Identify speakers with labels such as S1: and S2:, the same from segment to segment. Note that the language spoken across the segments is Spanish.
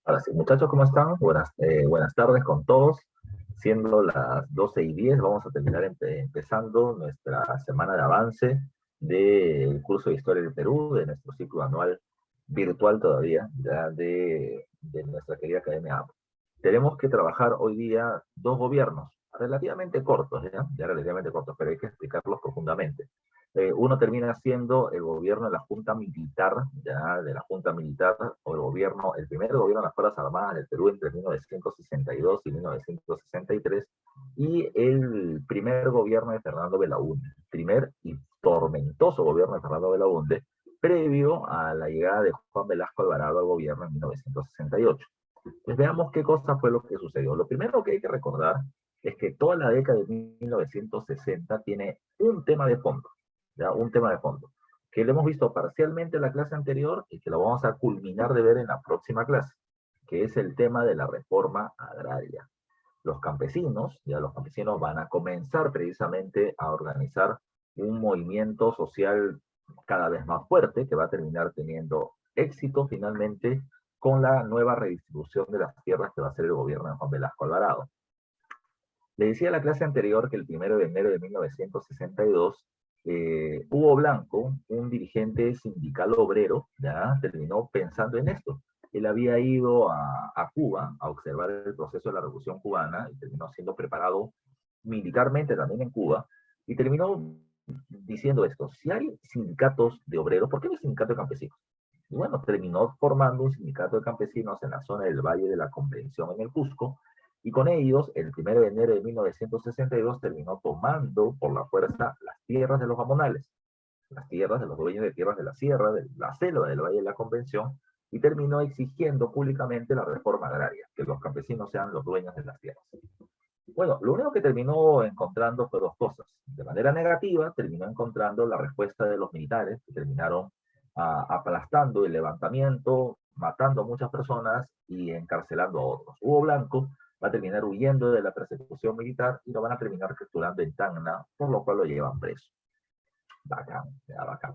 S1: Ahora sí, muchachos, ¿cómo están? Buenas tardes con todos. Siendo las 12:10, vamos a terminar empezando nuestra semana de avance del curso de Historia del Perú, de nuestro ciclo anual virtual todavía, ya de nuestra querida Academia APO. Tenemos que trabajar hoy día dos gobiernos relativamente cortos, ya relativamente cortos, pero hay que explicarlos profundamente. Uno termina siendo el gobierno de la Junta Militar, ya de la Junta Militar, o el primer gobierno de las Fuerzas Armadas del Perú entre 1962 y 1963, y el primer gobierno de Fernando Belaúnde, primer y tormentoso gobierno de Fernando Belaúnde, previo a la llegada de Juan Velasco Alvarado al gobierno en 1968. Pues veamos qué cosa fue lo que sucedió. Lo primero que hay que recordar es que toda la década de 1960 tiene un tema de fondo, ¿ya? Un tema de fondo, que lo hemos visto parcialmente en la clase anterior y que lo vamos a culminar de ver en la próxima clase, que es el tema de la reforma agraria. Los campesinos van a comenzar precisamente a organizar un movimiento social cada vez más fuerte que va a terminar teniendo éxito finalmente con la nueva redistribución de las tierras que va a hacer el gobierno de Juan Velasco Alvarado. Le decía en la clase anterior que el 1 de enero de 1962, Hugo Blanco, un dirigente sindical obrero, ya terminó pensando en esto. Él había ido a Cuba a observar el proceso de la Revolución Cubana y terminó siendo preparado militarmente también en Cuba y terminó diciendo esto: si hay sindicatos de obreros, ¿por qué no hay sindicato de campesinos? Y bueno, terminó formando un sindicato de campesinos en la zona del Valle de la Convención en el Cusco, y con ellos, el 1 de enero de 1962, terminó tomando por la fuerza las tierras de los gamonales, las tierras de los dueños de tierras de la sierra, de la selva del Valle de la Convención, y terminó exigiendo públicamente la reforma agraria, que los campesinos sean los dueños de las tierras. Bueno, lo único que terminó encontrando fue dos cosas. De manera negativa, terminó encontrando la respuesta de los militares, que terminaron aplastando el levantamiento, matando a muchas personas y encarcelando a otros. Hugo Blanco va a terminar huyendo de la persecución militar y lo van a terminar capturando en Tacna, por lo cual lo llevan preso. Bacán, ya bacán.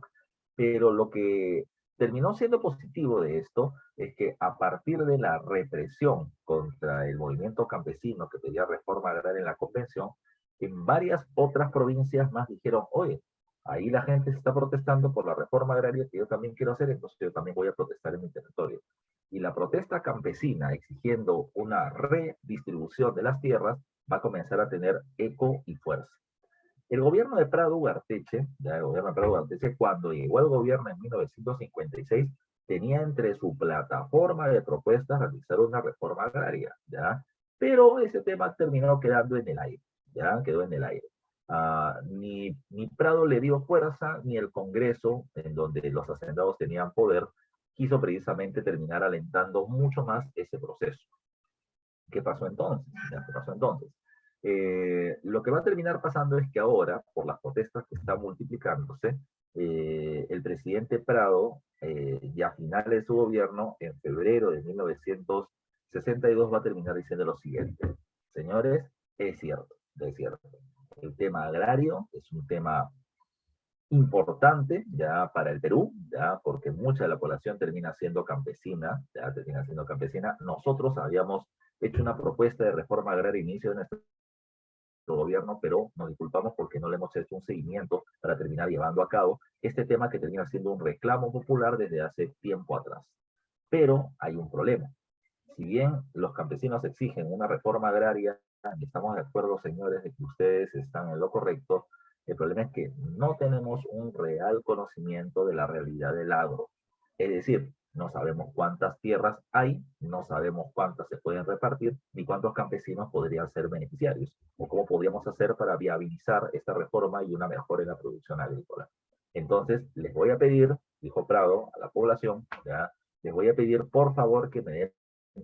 S1: Pero lo que terminó siendo positivo de esto es que a partir de la represión contra el movimiento campesino que pedía reforma agraria en la convención, en varias otras provincias más dijeron: oye, ahí la gente se está protestando por la reforma agraria que yo también quiero hacer, entonces yo también voy a protestar en mi territorio. Y la protesta campesina exigiendo una redistribución de las tierras va a comenzar a tener eco y fuerza. El gobierno de Prado Ugarteche, ya el gobierno de Prado Ugarteche, cuando llegó al gobierno en 1956, tenía entre su plataforma de propuestas realizar una reforma agraria, ¿ya? Pero ese tema terminó quedando en el aire, ¿ya? Quedó en el aire. Ni Prado le dio fuerza, ni el Congreso, en donde los hacendados tenían poder, quiso precisamente terminar alentando mucho más ese proceso. ¿Qué pasó entonces? ¿Ya? ¿Qué pasó entonces? Lo que va a terminar pasando es que ahora, por las protestas que están multiplicándose, el presidente Prado, ya a finales de su gobierno, en febrero de 1962, va a terminar diciendo lo siguiente: señores, es cierto, es cierto. El tema agrario es un tema importante ya para el Perú, ya porque mucha de la población termina siendo campesina, ya termina siendo campesina. Nosotros habíamos hecho una propuesta de reforma agraria a inicio de nuestro gobierno, pero nos disculpamos porque no le hemos hecho un seguimiento para terminar llevando a cabo este tema que termina siendo un reclamo popular desde hace tiempo atrás. Pero hay un problema. Si bien los campesinos exigen una reforma agraria, y estamos de acuerdo, señores, de que ustedes están en lo correcto, el problema es que no tenemos un real conocimiento de la realidad del agro. Es decir, no sabemos cuántas tierras hay, no sabemos cuántas se pueden repartir, ni cuántos campesinos podrían ser beneficiarios, o cómo podríamos hacer para viabilizar esta reforma y una mejora en la producción agrícola. Entonces, les voy a pedir, dijo Prado, a la población, ¿ya? Les voy a pedir por favor que me den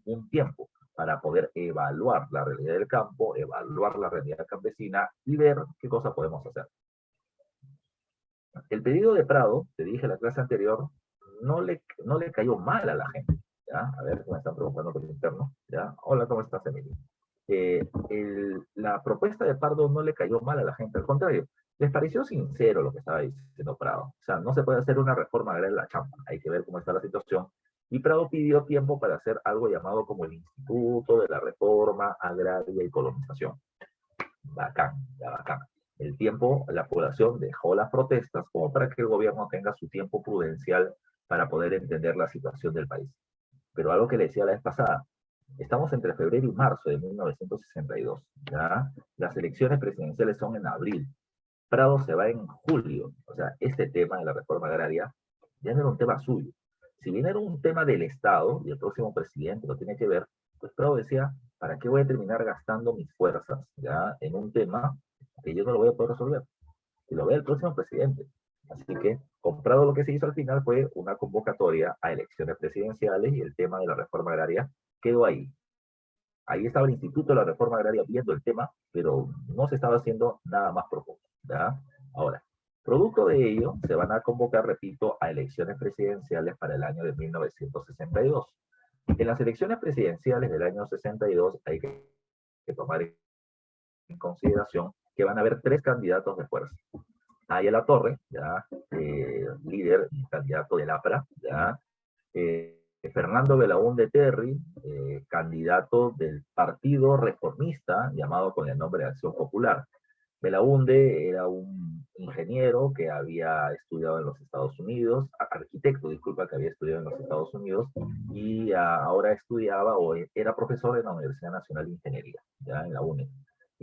S1: un tiempo para poder evaluar la realidad del campo, evaluar la realidad campesina y ver qué cosas podemos hacer. El pedido de Prado, te dije en la clase anterior, no le cayó mal a la gente. ¿Ya? A ver, me están preguntando por el interno. ¿Ya? Hola, ¿cómo estás, Emilio? La propuesta de Pardo no le cayó mal a la gente, al contrario, les pareció sincero lo que estaba diciendo Prado. O sea, no se puede hacer una reforma agraria en la chamba, hay que ver cómo está la situación Y Prado pidió tiempo para hacer algo llamado como el Instituto de la Reforma Agraria y Colonización. Bacán, ya bacán. El tiempo, la población dejó las protestas como para que el gobierno tenga su tiempo prudencial para poder entender la situación del país. Pero algo que le decía la vez pasada, estamos entre febrero y marzo de 1962, ¿ya? Las elecciones presidenciales son en abril. Prado se va en julio. O sea, este tema de la reforma agraria ya no era un tema suyo. Si bien era un tema del Estado y el próximo presidente lo tiene que ver, pues Prado decía, ¿para qué voy a terminar gastando mis fuerzas ya en un tema que yo no lo voy a poder resolver? Y lo ve el próximo presidente. Así que, comprado, lo que se hizo al final fue una convocatoria a elecciones presidenciales y el tema de la reforma agraria quedó ahí. Ahí estaba el Instituto de la Reforma Agraria viendo el tema, pero no se estaba haciendo nada más profundo. ¿Ya? Ahora, producto de ello, se van a convocar, repito, a elecciones presidenciales para el año de 1962. En las elecciones presidenciales del año 62 hay que tomar en consideración que van a haber tres candidatos de fuerza. Hay a la Torre, ya, líder y candidato del APRA, ya, Fernando Belaúnde Terry, candidato del Partido Reformista, llamado con el nombre de Acción Popular. Belaúnde era un ingeniero que había estudiado en los Estados Unidos, arquitecto, disculpa, que había estudiado en los Estados Unidos, y ahora estudiaba o era profesor en la Universidad Nacional de Ingeniería, ya en la UNE.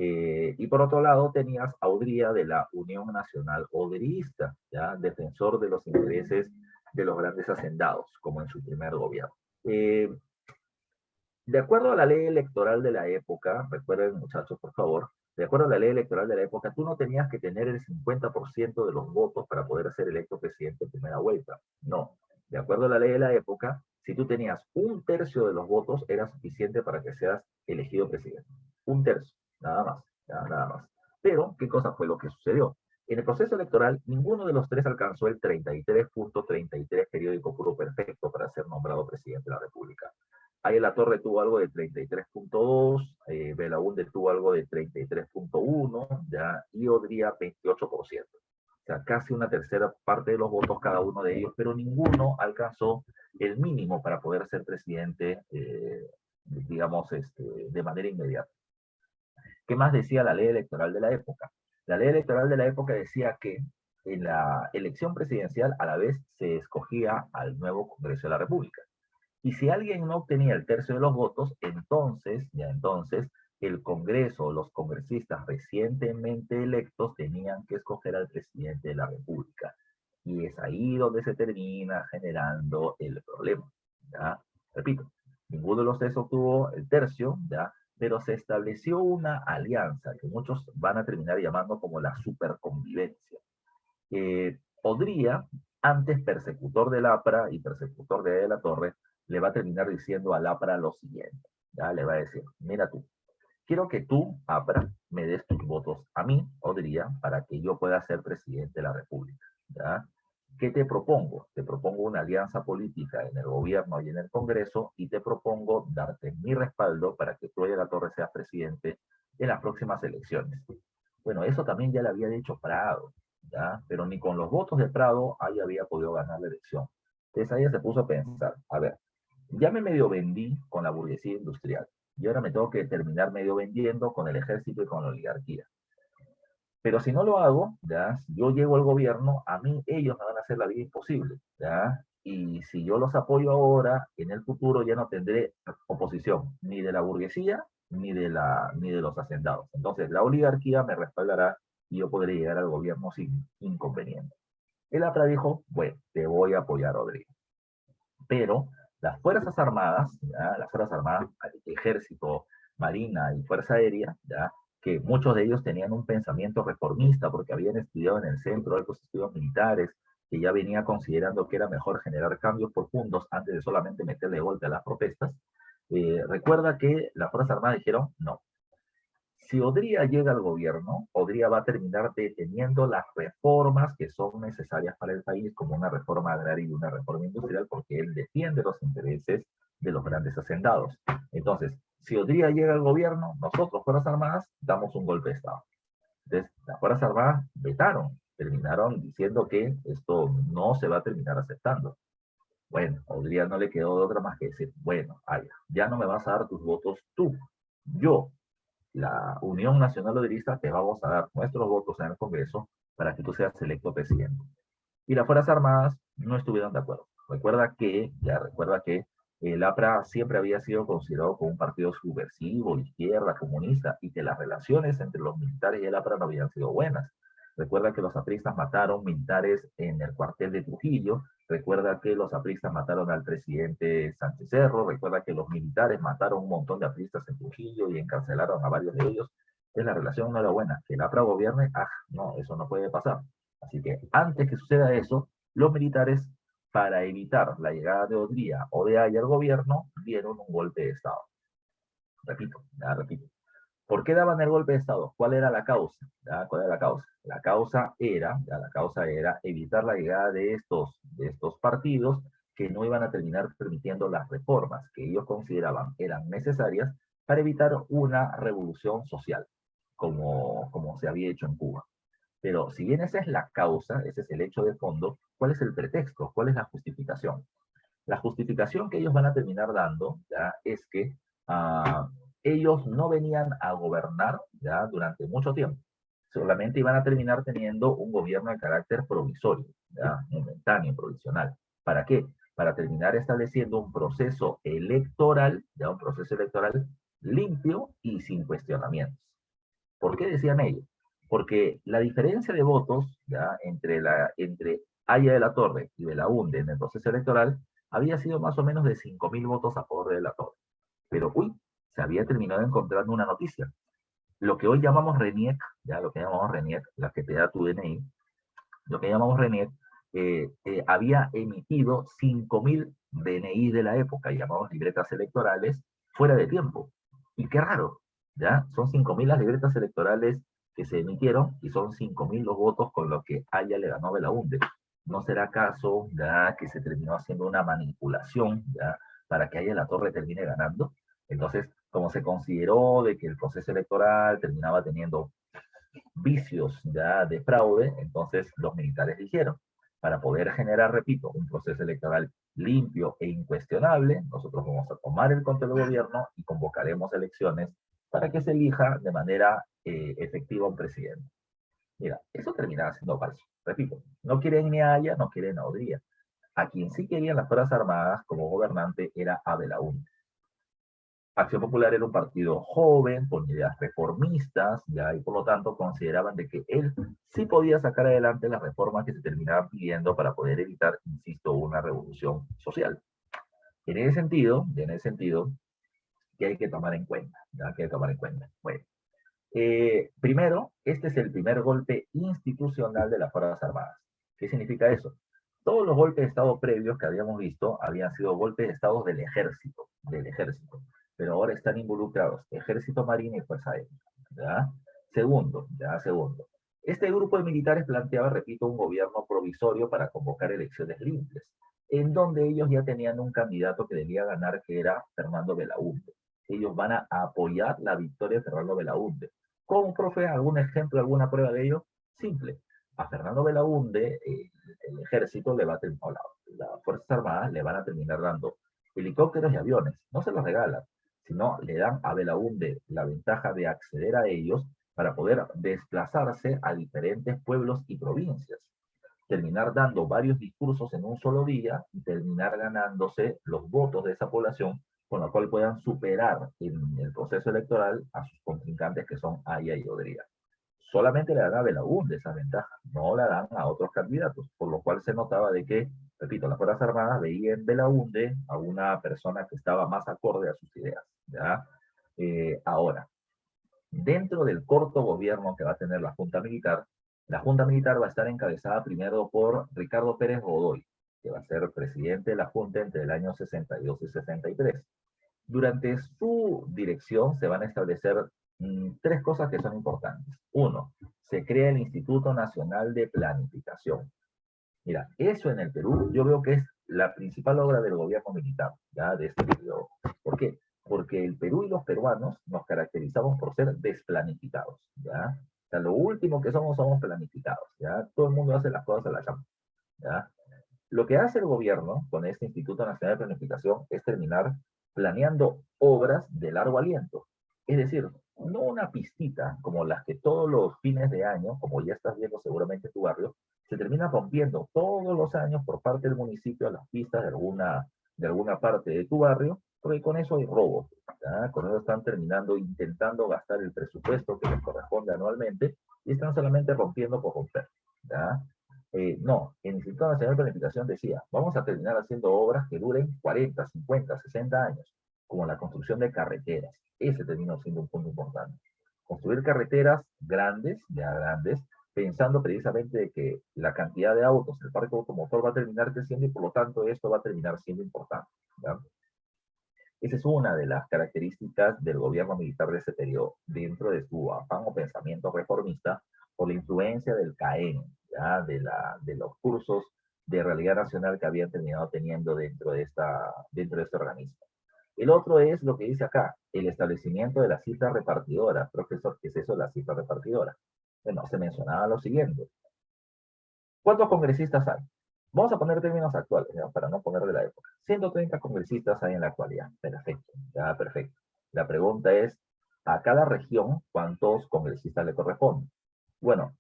S1: Y por otro lado tenías a Odría de la Unión Nacional Odrista, ya defensor de los intereses de los grandes hacendados, como en su primer gobierno. De acuerdo a la ley electoral de la época, recuerden muchachos, por favor, de acuerdo a la ley electoral de la época, tú no tenías que tener el 50% de los votos para poder ser electo presidente en primera vuelta. No. De acuerdo a la ley de la época, si tú tenías un tercio de los votos, era suficiente para que seas elegido presidente. Un tercio, nada más, nada más. Pero, ¿qué cosa fue lo que sucedió? En el proceso electoral, ninguno de los tres alcanzó el 33.33 periódico puro perfecto para ser nombrado presidente de la República. Ahí la Torre tuvo algo de 33.2, Belaúnde tuvo algo de 33.1, ¿ya? Y Odría 28%. O sea, casi una tercera parte de los votos cada uno de ellos, pero ninguno alcanzó el mínimo para poder ser presidente, digamos, de manera inmediata. ¿Qué más decía la ley electoral de la época? La ley electoral de la época decía que en la elección presidencial a la vez se escogía al nuevo Congreso de la República. Y si alguien no obtenía el tercio de los votos, entonces, el Congreso o los congresistas recientemente electos tenían que escoger al presidente de la República. Y es ahí donde se termina generando el problema. ¿Ya? Repito, ninguno de los tres obtuvo el tercio, ¿ya? Pero se estableció una alianza que muchos van a terminar llamando como la superconvivencia. Podría, antes persecutor del APRA y persecutor de la Torre, le va a terminar diciendo al APRA lo siguiente. ¿Ya? Le va a decir, mira tú, quiero que tú, APRA, me des tus votos a mí, Odría, para que yo pueda ser presidente de la República. ¿Ya? ¿Qué te propongo? Te propongo una alianza política en el gobierno y en el Congreso y te propongo darte mi respaldo para que tú y la Torre seas presidente en las próximas elecciones. Bueno, eso también ya le había dicho Prado, ¿ya? Pero ni con los votos de Prado ahí había podido ganar la elección. Entonces ahí se puso a pensar, a ver, ya me medio vendí con la burguesía industrial y ahora me tengo que terminar medio vendiendo con el ejército y con la oligarquía. Pero si no lo hago, ¿ya? Si yo llego al gobierno, a mí ellos me van a hacer la vida imposible, ¿ya? Y si yo los apoyo ahora, en el futuro ya no tendré oposición, ni de la burguesía, ni de los hacendados. Entonces, la oligarquía me respaldará y yo podré llegar al gobierno sin inconveniente. El APRA dijo, bueno, te voy a apoyar, Rodrigo. Pero las Fuerzas Armadas, ¿ya? Las Fuerzas Armadas, Ejército, Marina y Fuerza Aérea, ¿ya? Que muchos de ellos tenían un pensamiento reformista porque habían estudiado en el centro de altos estudios militares, que ya venía considerando que era mejor generar cambios profundos antes de solamente meterle golpe a las protestas. Recuerda que las Fuerzas Armadas dijeron, no, si Odría llega al gobierno, Odría va a terminar deteniendo las reformas que son necesarias para el país, como una reforma agraria y una reforma industrial, porque él defiende los intereses de los grandes hacendados. Entonces, si Odría llega al gobierno, nosotros, Fuerzas Armadas, damos un golpe de Estado. Entonces, las Fuerzas Armadas vetaron, terminaron diciendo que esto no se va a terminar aceptando. Bueno, a Odría no le quedó de otra más que decir, bueno, Aya, ya no me vas a dar tus votos tú, yo, la Unión Nacional Odrista, te vamos a dar nuestros votos en el Congreso para que tú seas electo presidente. Y las Fuerzas Armadas no estuvieron de acuerdo. Recuerda que el APRA siempre había sido considerado como un partido subversivo, izquierda, comunista, y que las relaciones entre los militares y el APRA no habían sido buenas. Recuerda que los apristas mataron militares en el cuartel de Trujillo, recuerda que los apristas mataron al presidente Sánchez Cerro, recuerda que los militares mataron un montón de apristas en Trujillo y encarcelaron a varios de ellos. Entonces la relación no era buena. Que el APRA gobierne, no, eso no puede pasar. Así que antes que suceda eso, los militares, para evitar la llegada de Odría o de Aya al gobierno, dieron un golpe de Estado. Repito. ¿Por qué daban el golpe de Estado? ¿Cuál era la causa? ¿Cuál era la causa? La causa era evitar la llegada de estos partidos que no iban a terminar permitiendo las reformas que ellos consideraban eran necesarias para evitar una revolución social, como se había hecho en Cuba. Pero si bien esa es la causa, ese es el hecho de fondo, ¿cuál es el pretexto? ¿Cuál es la justificación? La justificación que ellos van a terminar dando ¿ya? Es que ellos no venían a gobernar ¿ya? Durante mucho tiempo. Solamente iban a terminar teniendo un gobierno de carácter provisorio, ¿ya? Momentáneo, provisional. ¿Para qué? Para terminar estableciendo un proceso electoral, ¿ya? Un proceso electoral limpio y sin cuestionamientos. ¿Por qué decían ello? Porque la diferencia de votos ¿ya? Entre Haya de la Torre y Belaúnde en el proceso electoral había sido más o menos de 5.000 votos a favor de la Torre. Pero, se había terminado encontrando una noticia. Lo que hoy llamamos RENIEC, ya lo que llamamos RENIEC, la que te da tu DNI, lo que llamamos RENIEC, había emitido 5.000 DNI de la época, llamados libretas electorales, fuera de tiempo. Y qué raro, ¿ya? Son 5.000 las libretas electorales que se emitieron y son 5.000 los votos con los que Haya le ganó a Belaúnde. ¿No será acaso ya que se terminó haciendo una manipulación ya para que Haya la Torre termine ganando? Entonces, como se consideró de que el proceso electoral terminaba teniendo vicios ya de fraude, entonces los militares dijeron, para poder generar, repito, un proceso electoral limpio e incuestionable, nosotros vamos a tomar el control del gobierno y convocaremos elecciones para que se elija de manera efectiva un presidente. Mira, eso terminaba siendo falso. Repito, no quieren ni a Haya, no quieren a Odría. A quien sí querían las Fuerzas Armadas como gobernante era a Belaúnde. Acción Popular era un partido joven, con ideas reformistas, ya, y por lo tanto consideraban de que él sí podía sacar adelante las reformas que se terminaban pidiendo para poder evitar, insisto, una revolución social. En ese sentido, ¿qué hay que tomar en cuenta? ¿Ya? ¿Qué hay que tomar en cuenta? Bueno, primero, este es el primer golpe institucional de las Fuerzas Armadas. ¿Qué significa eso? Todos los golpes de Estado previos que habíamos visto habían sido golpes de Estado del ejército, pero ahora están involucrados Ejército, Marina y Fuerza Aérea. ¿Ya? Segundo. Este grupo de militares planteaba, repito, un gobierno provisorio para convocar elecciones limpias, en donde ellos ya tenían un candidato que debía ganar, que era Fernando Belaúnde. Ellos van a apoyar la victoria de Fernando Belaúnde. ¿Cómo, profe? ¿Algún ejemplo, alguna prueba de ello? Simple. A Fernando Belaúnde, el ejército le va a terminar, las Fuerzas Armadas le van a terminar dando helicópteros y aviones. No se los regalan, sino le dan a Belaúnde la ventaja de acceder a ellos para poder desplazarse a diferentes pueblos y provincias. Terminar dando varios discursos en un solo día y terminar ganándose los votos de esa población con la cual puedan superar en el proceso electoral a sus contrincantes que son Haya y Odría. Solamente le dan a Belaúnde esa ventaja, no la dan a otros candidatos, por lo cual se notaba de que, repito, las Fuerzas Armadas veían en Belaúnde a una persona que estaba más acorde a sus ideas. ¿Ya? Ahora, dentro del corto gobierno que va a tener la Junta Militar va a estar encabezada primero por Ricardo Pérez Godoy, que va a ser presidente de la Junta entre el año 62 y 63. Durante su dirección se van a establecer tres cosas que son importantes. Uno, se crea el Instituto Nacional de Planificación. Mira, eso en el Perú yo veo que es la principal obra del gobierno militar, ¿ya? De este periodo. ¿Por qué? Porque el Perú y los peruanos nos caracterizamos por ser desplanificados, ¿ya? O sea, lo último que somos planificados, ¿ya? Todo el mundo hace las cosas a la chamba, ¿ya? Lo que hace el gobierno con este Instituto Nacional de Planificación es terminar planeando obras de largo aliento. Es decir, no una pistita como las que todos los fines de año, como ya estás viendo seguramente en tu barrio, se termina rompiendo todos los años por parte del municipio las pistas de alguna parte de tu barrio, porque con eso hay robo. ¿Ya? Con eso están terminando, intentando gastar el presupuesto que les corresponde anualmente y están solamente rompiendo por romper. ¿Ya? No, el Instituto Nacional de Planificación decía, vamos a terminar haciendo obras que duren 40, 50, 60 años, como la construcción de carreteras. Ese terminó siendo un punto importante. Construir carreteras grandes, ya grandes, pensando precisamente de que la cantidad de autos, el parque automotor va a terminar creciendo y por lo tanto esto va a terminar siendo importante. ¿Ya? Esa es una de las características del gobierno militar de ese periodo, dentro de su afán o pensamiento reformista, por la influencia del CAEN, ¿ya? De los cursos de realidad nacional que habían terminado teniendo dentro de este organismo. El otro es lo que dice acá, el establecimiento de la cifra repartidora. Profesor, ¿qué es eso de la cifra repartidora? Bueno, se mencionaba lo siguiente. ¿Cuántos congresistas hay? Vamos a poner términos actuales, ¿no? Para no poner de la época. 130 congresistas hay en la actualidad. Perfecto, ya perfecto. La pregunta es, ¿a cada región cuántos congresistas le corresponden? Bueno,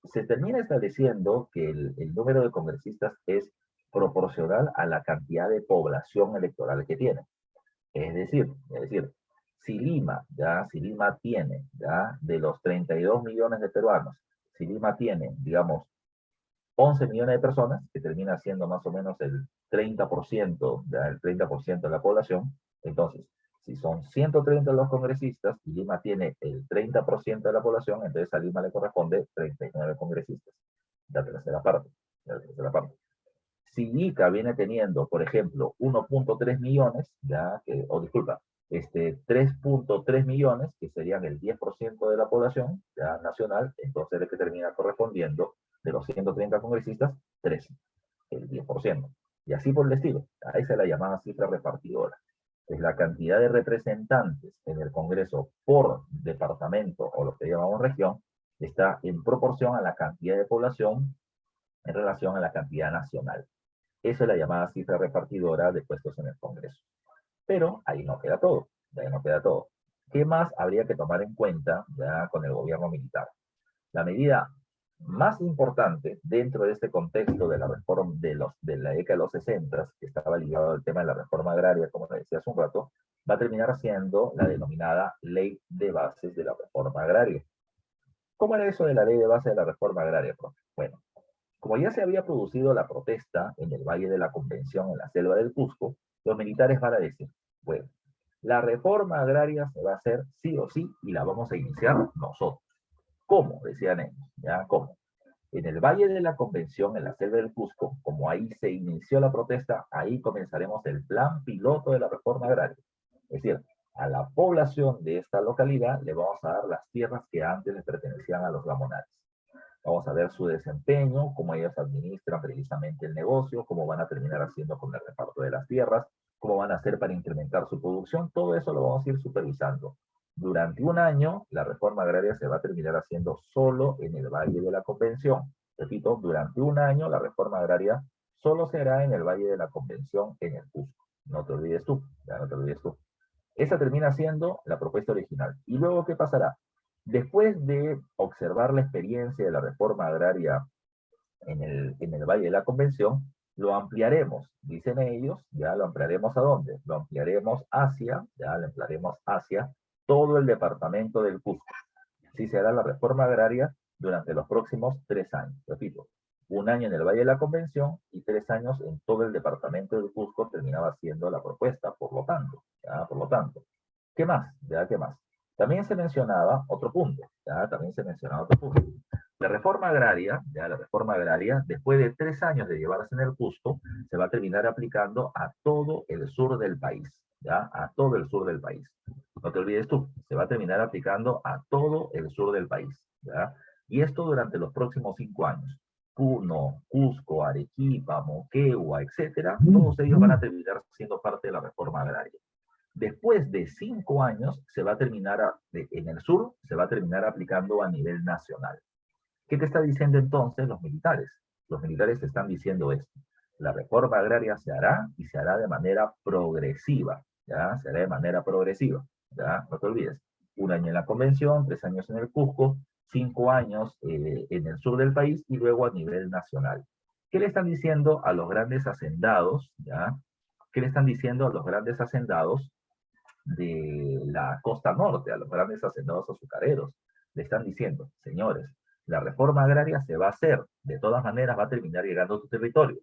S1: se termina estableciendo que el número de congresistas es proporcional a la cantidad de población electoral que tiene. Es decir, si Lima tiene, ya, de los 32 millones de peruanos, si Lima tiene, digamos, 11 millones de personas, que termina siendo más o menos el 30%, ya, el 30% de la población. Entonces, si son 130 los congresistas y Lima tiene el 30% de la población, entonces a Lima le corresponde 39 congresistas. La tercera parte. La tercera parte. Si Ica viene teniendo, por ejemplo, 1.3 millones, ya, o disculpa, 3.3 millones, que serían el 10% de la población ya, nacional, entonces el que termina correspondiendo de los 130 congresistas, 13, el 10%. Y así por el estilo. Ahí se la llamada cifra repartidora. Es la cantidad de representantes en el Congreso por departamento, o lo que llamamos región, está en proporción a la cantidad de población en relación a la cantidad nacional. Esa es la llamada cifra repartidora de puestos en el Congreso. Pero ahí no queda todo, ahí no queda todo. ¿Qué más habría que tomar en cuenta ya con el gobierno militar? La medida más importante dentro de este contexto de la reforma de la década de los 60, que estaba ligado al tema de la reforma agraria, como le decía hace un rato, va a terminar siendo la denominada Ley de Bases de la Reforma Agraria. ¿Cómo era eso de la Ley de Bases de la Reforma Agraria, profe? Bueno, como ya se había producido la protesta en el Valle de la Convención, en la selva del Cusco, los militares van a decir, bueno, la reforma agraria se va a hacer sí o sí y la vamos a iniciar nosotros. ¿Cómo? Decían ellos. ¿Ya? ¿Cómo? En el Valle de la Convención, en la selva del Cusco, como ahí se inició la protesta, ahí comenzaremos el plan piloto de la reforma agraria. Es decir, a la población de esta localidad le vamos a dar las tierras que antes le pertenecían a los gamonales. Vamos a ver su desempeño, cómo ellos administran precisamente el negocio, cómo van a terminar haciendo con el reparto de las tierras, cómo van a hacer para incrementar su producción. Todo eso lo vamos a ir supervisando. Durante un año, la reforma agraria se va a terminar haciendo solo en el Valle de la Convención. Repito, durante un año la reforma agraria solo será en el Valle de la Convención, en el Cusco. No te olvides tú, ya no te olvides tú. Esa termina siendo la propuesta original. ¿Y luego qué pasará? Después de observar la experiencia de la reforma agraria en el Valle de la Convención, lo ampliaremos, dicen ellos, ya lo ampliaremos ¿a dónde? Lo ampliaremos ya lo ampliaremos hacia todo el departamento del Cusco. Así se hará la reforma agraria durante los próximos 3 años. Repito, un año en el Valle de la Convención y 3 años en todo el departamento del Cusco terminaba siendo la propuesta, por lo tanto, ¿ya? Por lo tanto. ¿Qué más? ¿Ya? ¿Qué más? También se mencionaba otro punto, ¿ya? También se mencionaba otro punto. La reforma agraria, ya la reforma agraria, después de 3 años de llevarse en el Cusco, se va a terminar aplicando a todo el sur del país, ¿ya? A todo el sur del país. No te olvides tú, se va a terminar aplicando a todo el sur del país, ¿ya? Y esto durante los próximos 5 años. Puno, Cusco, Arequipa, Moquegua, etcétera, todos ellos van a terminar siendo parte de la reforma agraria. Después de 5 años, se va a terminar, en el sur, se va a terminar aplicando a nivel nacional. ¿Qué te está diciendo entonces los militares? Los militares te están diciendo esto. La reforma agraria se hará y se hará de manera progresiva, ¿ya? Se hará de manera progresiva, ¿ya? No te olvides. 1 año en la convención, 3 años en el Cusco, 5 años en el sur del país y luego a nivel nacional. ¿Qué le están diciendo a los grandes hacendados, ¿ya? ¿Qué le están diciendo a los grandes hacendados de la costa norte, a los grandes hacendados azucareros? Le están diciendo, señores, la reforma agraria se va a hacer, de todas maneras va a terminar llegando a tu territorio,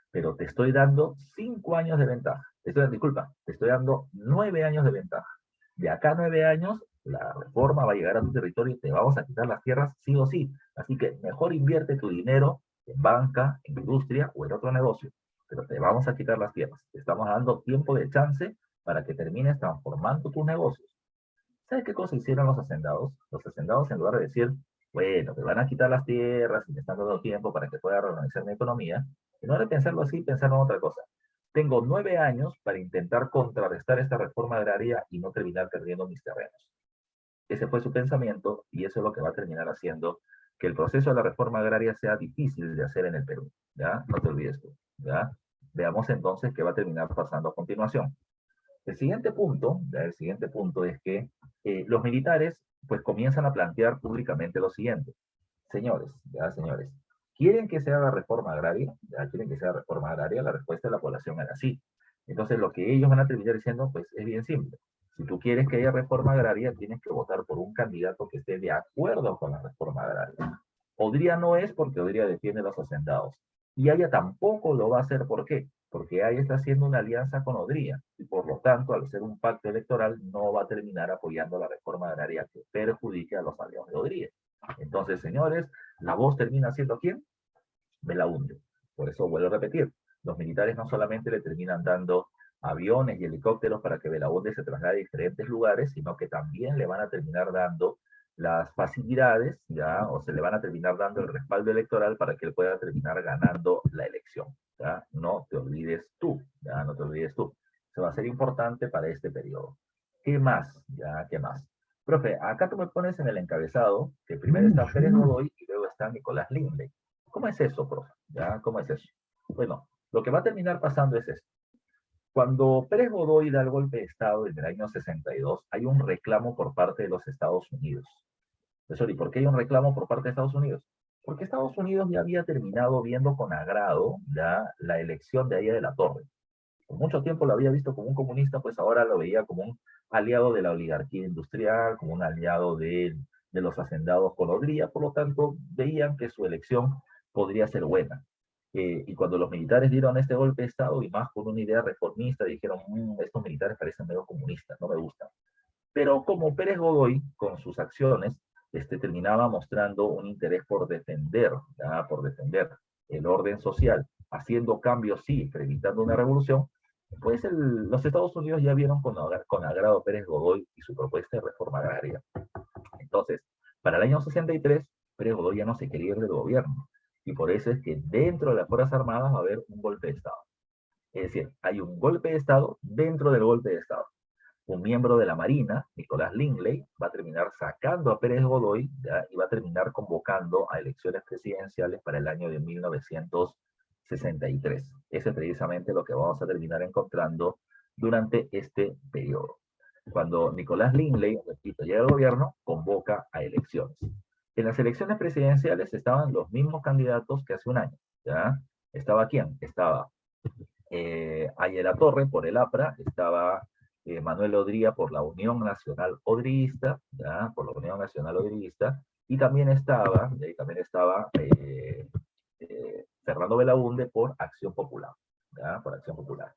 S1: pero te estoy dando 5 años de ventaja. Disculpa, te estoy dando 9 años de ventaja. De acá a 9 años, la reforma va a llegar a tu territorio y te vamos a quitar las tierras sí o sí. Así que mejor invierte tu dinero en banca, en industria o en otro negocio, pero te vamos a quitar las tierras. Te estamos dando tiempo de chance para que termines transformando tus negocios. ¿Sabes qué cosa hicieron los hacendados? Los hacendados, en lugar de decir, bueno, te van a quitar las tierras y me están dando tiempo para que pueda reorganizar mi economía, en lugar de pensarlo así, pensaron en otra cosa. Tengo 9 años para intentar contrarrestar esta reforma agraria y no terminar perdiendo mis terrenos. Ese fue su pensamiento y eso es lo que va a terminar haciendo que el proceso de la reforma agraria sea difícil de hacer en el Perú. ¿Ya? No te olvides tú. ¿Ya? Veamos entonces qué va a terminar pasando a continuación. El siguiente punto es que los militares pues comienzan a plantear públicamente lo siguiente. Señores, ya señores, ¿quieren que se haga reforma agraria? ¿Ya quieren que se haga reforma agraria? La respuesta de la población era sí. Entonces lo que ellos van a terminar diciendo pues es bien simple. Si tú quieres que haya reforma agraria, tienes que votar por un candidato que esté de acuerdo con la reforma agraria. Odría no es porque Odría defiende a los hacendados. Y Haya tampoco lo va a hacer, ¿por qué? Porque Haya está haciendo una alianza con Odría y por lo tanto, al ser un pacto electoral, no va a terminar apoyando la reforma agraria que perjudique a los aliados de Odría. Entonces, señores, la voz termina siendo ¿quién? Belaúnde. Por eso vuelvo a repetir, los militares no solamente le terminan dando aviones y helicópteros para que Belaúnde se traslade a diferentes lugares, sino que también le van a terminar dando las facilidades, ¿ya? O se le van a terminar dando el respaldo electoral para que él pueda terminar ganando la elección, ¿ya? No te olvides tú, ¿ya? No te olvides tú. Eso va a ser importante para este periodo. ¿Qué más? ¿Ya? ¿Qué más? Profe, acá tú me pones en el encabezado que primero está Pérez Godoy y luego está Nicolás Linde. ¿Cómo es eso, profe? ¿Ya? ¿Cómo es eso? Bueno, lo que va a terminar pasando es esto. Cuando Pérez Godoy da el golpe de Estado en el año 62, hay un reclamo por parte de los Estados Unidos. Profesor, ¿y por qué hay un reclamo por parte de Estados Unidos? Porque Estados Unidos ya había terminado viendo con agrado ya la elección de Aya de la Torre. Por mucho tiempo lo había visto como un comunista, pues ahora lo veía como un aliado de la oligarquía industrial, como un aliado de los hacendados con Odría, por lo tanto veían que su elección podría ser buena. Y cuando los militares dieron este golpe de Estado, y más con una idea reformista, dijeron, estos militares parecen medio comunistas, no me gustan. Pero como Pérez Godoy, con sus acciones, terminaba mostrando un interés por defender, ¿ya? Por defender el orden social, haciendo cambios, sí, pero evitando una revolución, pues los Estados Unidos ya vieron con agrado Pérez Godoy y su propuesta de reforma agraria. Entonces, para el año 63, Pérez Godoy ya no se quería ir del gobierno. Y por eso es que dentro de las Fuerzas Armadas va a haber un golpe de Estado. Es decir, hay un golpe de Estado dentro del golpe de Estado. Un miembro de la Marina, Nicolás Lingley, va a terminar sacando a Pérez Godoy, ¿ya? Y va a terminar convocando a elecciones presidenciales para el año de 1963. Ese es precisamente lo que vamos a terminar encontrando durante este periodo. Cuando Nicolás Lingley, repito, llega al gobierno, convoca a elecciones. En las elecciones presidenciales estaban los mismos candidatos que hace un año, ¿ya? ¿Estaba quién? Estaba Aya Torre por el APRA, estaba Manuel Odría por la Unión Nacional Odrista, ¿ya? Por la Unión Nacional Odrista, y también estaba Fernando Belaúnde por Acción Popular, ¿ya? Por Acción Popular.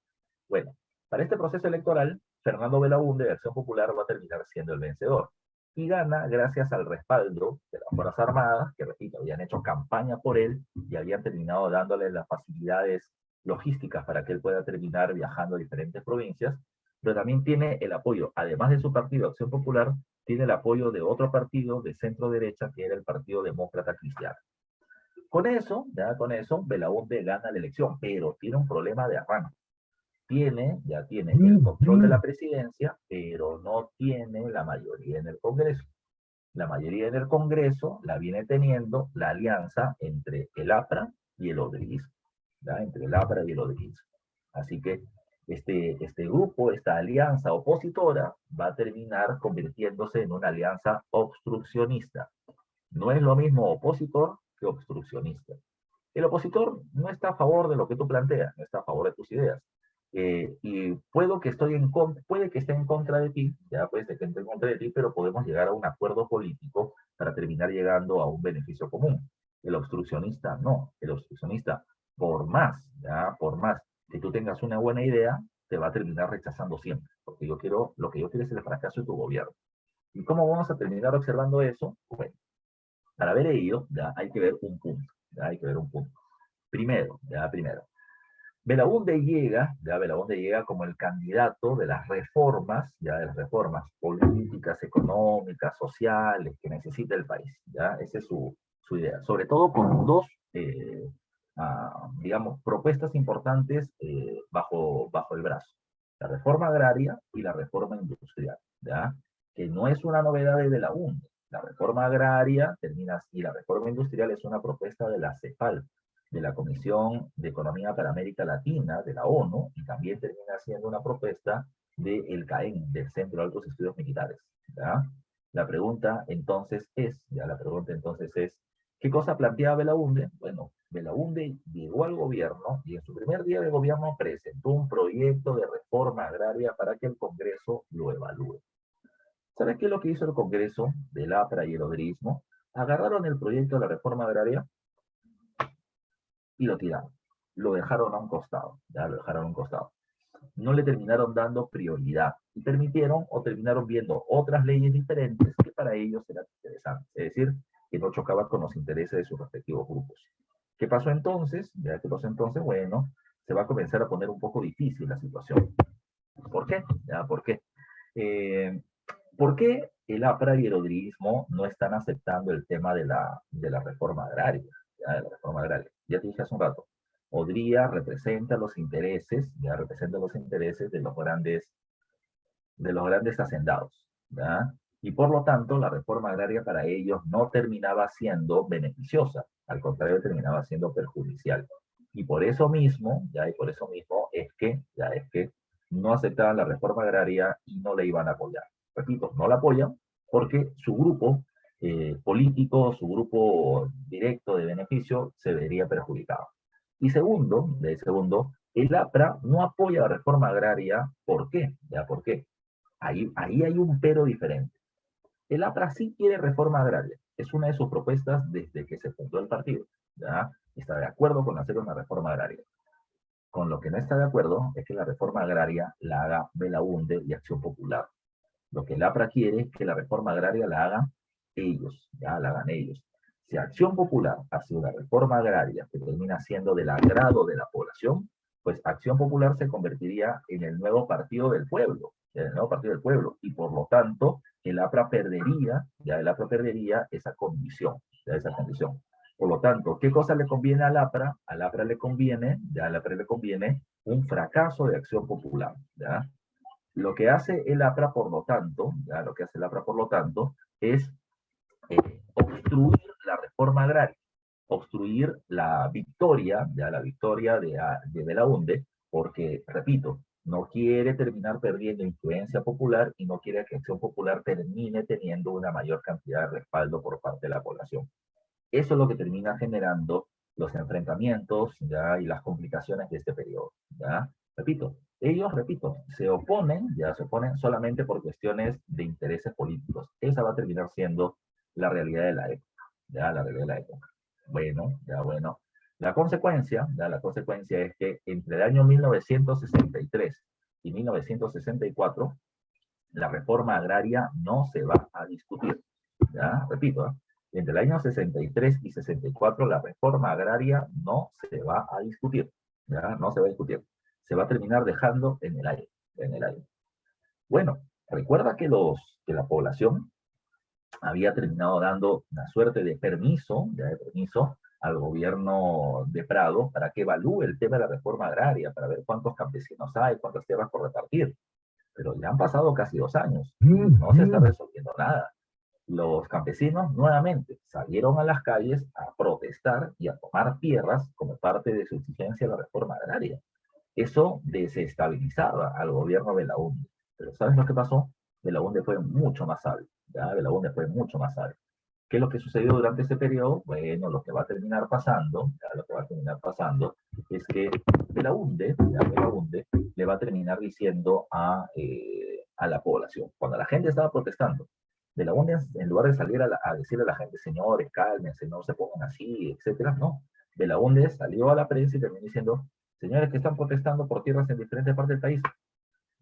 S1: Bueno, para este proceso electoral, Fernando Belaúnde de Acción Popular va a terminar siendo el vencedor. Y gana gracias al respaldo de las Fuerzas Armadas, que repito, habían hecho campaña por él y habían terminado dándole las facilidades logísticas para que él pueda terminar viajando a diferentes provincias, pero también tiene el apoyo, además de su partido Acción Popular, tiene el apoyo de otro partido de centro derecha que era el Partido Demócrata Cristiano. Con eso, Belaúnde gana la elección, pero tiene un problema de arranque. Ya tiene el control de la presidencia, pero no tiene la mayoría en el Congreso. La mayoría en el Congreso la viene teniendo la alianza entre el APRA y el odrismo. ¿ya? Entre el APRA y el ODRIS. Así que este grupo, esta alianza opositora, va a terminar convirtiéndose en una alianza obstruccionista. No es lo mismo opositor que obstruccionista. El opositor no está a favor de lo que tú planteas, no está a favor de tus ideas. Y puede que esté en contra de ti, ya puede ser que esté en contra de ti, pero podemos llegar a un acuerdo político para terminar llegando a un beneficio común. El obstruccionista no. El obstruccionista, por más que tú tengas una buena idea, te va a terminar rechazando siempre. Porque lo que yo quiero es el fracaso de tu gobierno. ¿Y cómo vamos a terminar observando eso? Bueno, para ver ello, ya hay que ver un punto. Ya hay que ver un punto. Primero, Belaúnde llega como el candidato de las reformas, ya de las reformas políticas, económicas, sociales que necesita el país, ya, esa es su idea, sobre todo con dos, digamos, propuestas importantes bajo el brazo, la reforma agraria y la reforma industrial, ya, que no es una novedad de Belaúnde. La reforma agraria y la reforma industrial es una propuesta de la CEPAL, de la Comisión de Economía para América Latina, de la ONU, y también termina siendo una propuesta del CAEN, del Centro de Altos Estudios Militares. ¿Ya? La pregunta entonces es, ¿qué cosa planteaba Belaúnde? Bueno, Belaúnde llegó al gobierno y en su primer día de gobierno presentó un proyecto de reforma agraria para que el Congreso lo evalúe. ¿Sabes qué es lo que hizo el Congreso del APRA y el ODRISMO? Agarraron el proyecto de la reforma agraria y lo tiraron. Lo dejaron a un costado, ya lo dejaron a un costado. No le terminaron dando prioridad y terminaron viendo otras leyes diferentes que para ellos eran interesantes, es decir, que no chocaban con los intereses de sus respectivos grupos. ¿Qué pasó entonces? Bueno, se va a comenzar a poner un poco difícil la situación. ¿Por qué? ¿Por qué? ¿Por qué el APRA y el ODRISMO no están aceptando el tema de la reforma agraria? De la reforma agraria. Ya te dije hace un rato, ODRIA representa los intereses, de los grandes hacendados, ¿ya? Y por lo tanto, la reforma agraria para ellos no terminaba siendo beneficiosa, al contrario, terminaba siendo perjudicial. Y por eso mismo, es que no aceptaban la reforma agraria y no le iban a apoyar. Repito, no la apoyan porque su grupo político, su grupo directo de beneficio se vería perjudicado. Y segundo, el APRA no apoya la reforma agraria. ¿Por qué? ¿Por qué? Ahí hay un pero diferente. El APRA sí quiere reforma agraria. Es una de sus propuestas desde que se fundó el partido. ¿Ya? Está de acuerdo con hacer una reforma agraria. Con lo que no está de acuerdo es que la reforma agraria la haga Belaúnde y Acción Popular. Lo que el APRA quiere es que la reforma agraria la hagan ellos, ya la hagan ellos. Si Acción Popular hace una reforma agraria que termina siendo del agrado de la población, pues Acción Popular se convertiría en el nuevo partido del pueblo, y por lo tanto el APRA perdería esa condición, esa condición. Por lo tanto, ¿qué cosa le conviene al APRA? Al APRA le conviene un fracaso de Acción Popular, ¿ya? Lo que hace el APRA, por lo tanto, es obstruir la reforma agraria, obstruir la victoria de Belaúnde, porque, repito, no quiere terminar perdiendo influencia popular y no quiere que Acción Popular termine teniendo una mayor cantidad de respaldo por parte de la población. Eso es lo que termina generando los enfrentamientos, ¿ya? Y las complicaciones de este periodo, ¿ya? Repito, se oponen solamente por cuestiones de intereses políticos. Esa va a terminar siendo la realidad de la época, ¿ya? La realidad de la época. Bueno. La consecuencia es que entre el año 1963 y 1964, la reforma agraria no se va a discutir, ¿ya? Repito, ¿eh? Entre el año 63 y 64 la reforma agraria no se va a discutir, ¿ya? No se va a discutir. Se va a terminar dejando en el aire. Bueno, recuerda que la población había terminado dando una suerte de permiso al gobierno de Prado para que evalúe el tema de la reforma agraria, para ver cuántos campesinos hay, cuántas tierras por repartir. Pero ya han pasado casi 2 años, no se está resolviendo nada. los campesinos nuevamente salieron a las calles a protestar y a tomar tierras como parte de su exigencia de la reforma agraria. Eso desestabilizaba al gobierno de Belaúnde. Pero ¿sabes lo que pasó? Belaúnde fue mucho más sabio. ¿Ya? Belaúnde fue mucho más sabio. ¿Qué es lo que sucedió durante ese periodo? Bueno, lo que va a terminar pasando, ya lo que va a terminar pasando es que Belaúnde le va a terminar diciendo a la población, cuando la gente estaba protestando, Belaúnde, en lugar de salir a decirle a la gente, señores, cálmense, no se pongan así, etcétera, no. Belaúnde salió a la prensa y terminó diciendo, señores que están protestando por tierras en diferentes partes del país,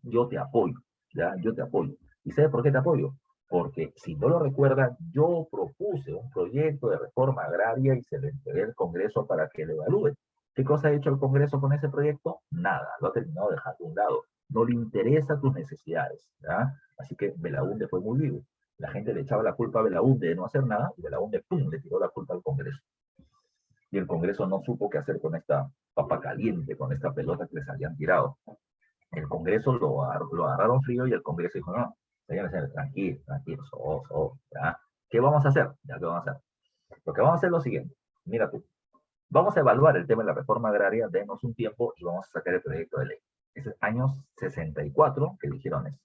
S1: yo te apoyo, ¿ya? Yo te apoyo. ¿Y sabes por qué te apoyo? Porque, si no lo recuerdan, yo propuse un proyecto de reforma agraria y se lo entregué al Congreso para que lo evalúe. ¿Qué cosa ha hecho el Congreso con ese proyecto? Nada, lo ha terminado dejando a un lado. No le interesa tus necesidades, ¿ya? Así que Belaúnde fue muy vivo. La gente le echaba la culpa a Belaúnde de no hacer nada y Belaúnde, ¡pum!, le tiró la culpa al Congreso. Y el Congreso no supo qué hacer con esta papa caliente, con esta pelota que les habían tirado. El Congreso lo agarraron frío y el Congreso dijo, no, señores, tranquilos, tranquilos, ¿ya? ¿Qué vamos a hacer? ¿Ya qué vamos a hacer? Lo que vamos a hacer es lo siguiente, mira tú, vamos a evaluar el tema de la reforma agraria, denos un tiempo y vamos a sacar el proyecto de ley. Es años 64 que dijeron eso.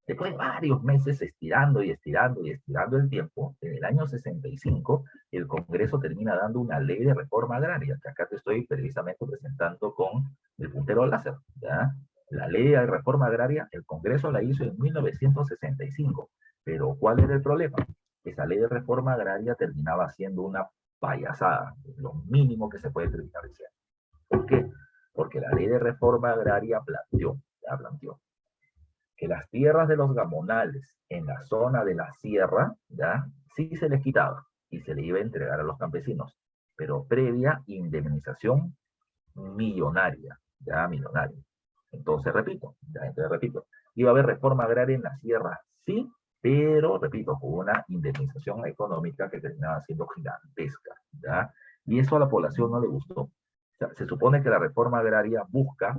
S1: Después de varios meses estirando y estirando y estirando el tiempo, en el año 65, el Congreso termina dando una ley de reforma agraria, que acá te estoy precisamente presentando con el puntero láser, ¿ya? La ley de reforma agraria, el Congreso la hizo en 1965, pero ¿cuál era el problema? Esa ley de reforma agraria terminaba siendo una payasada, lo mínimo que se puede terminar diciendo. ¿Por qué? Porque la ley de reforma agraria planteó que las tierras de los gamonales en la zona de la sierra, ¿ya? Sí se les quitaba y se le iba a entregar a los campesinos, pero previa indemnización millonaria, ya millonaria. Entonces repito, iba a haber reforma agraria en la sierra, sí, pero repito, con una indemnización económica que terminaba siendo gigantesca, ¿ya? Y eso a la población no le gustó. O sea, se supone que la reforma agraria busca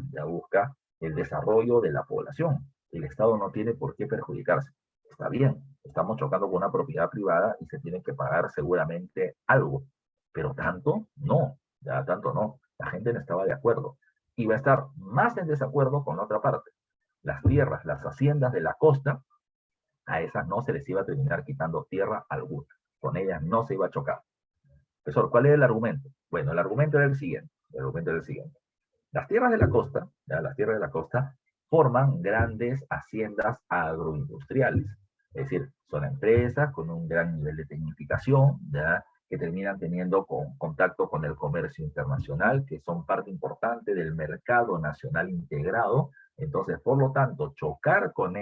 S1: el desarrollo de la población. El Estado no tiene por qué perjudicarse. Está bien, estamos chocando con una propiedad privada y se tiene que pagar seguramente algo, pero tanto no, ya tanto no. La gente no estaba de acuerdo. Iba a estar más en desacuerdo con la otra parte. Las tierras, las haciendas de la costa, a esas no se les iba a terminar quitando tierra alguna. Con ellas no se iba a chocar. Profesor, ¿cuál es el argumento? Bueno, el argumento era el siguiente. El argumento era el siguiente. Las tierras de la costa, ¿ya? Las tierras de la costa forman grandes haciendas agroindustriales. Es decir, son empresas con un gran nivel de tecnificación, ¿ya? Que terminan teniendo contacto con el comercio internacional, que son parte importante del mercado nacional integrado. Entonces, por lo tanto, chocar con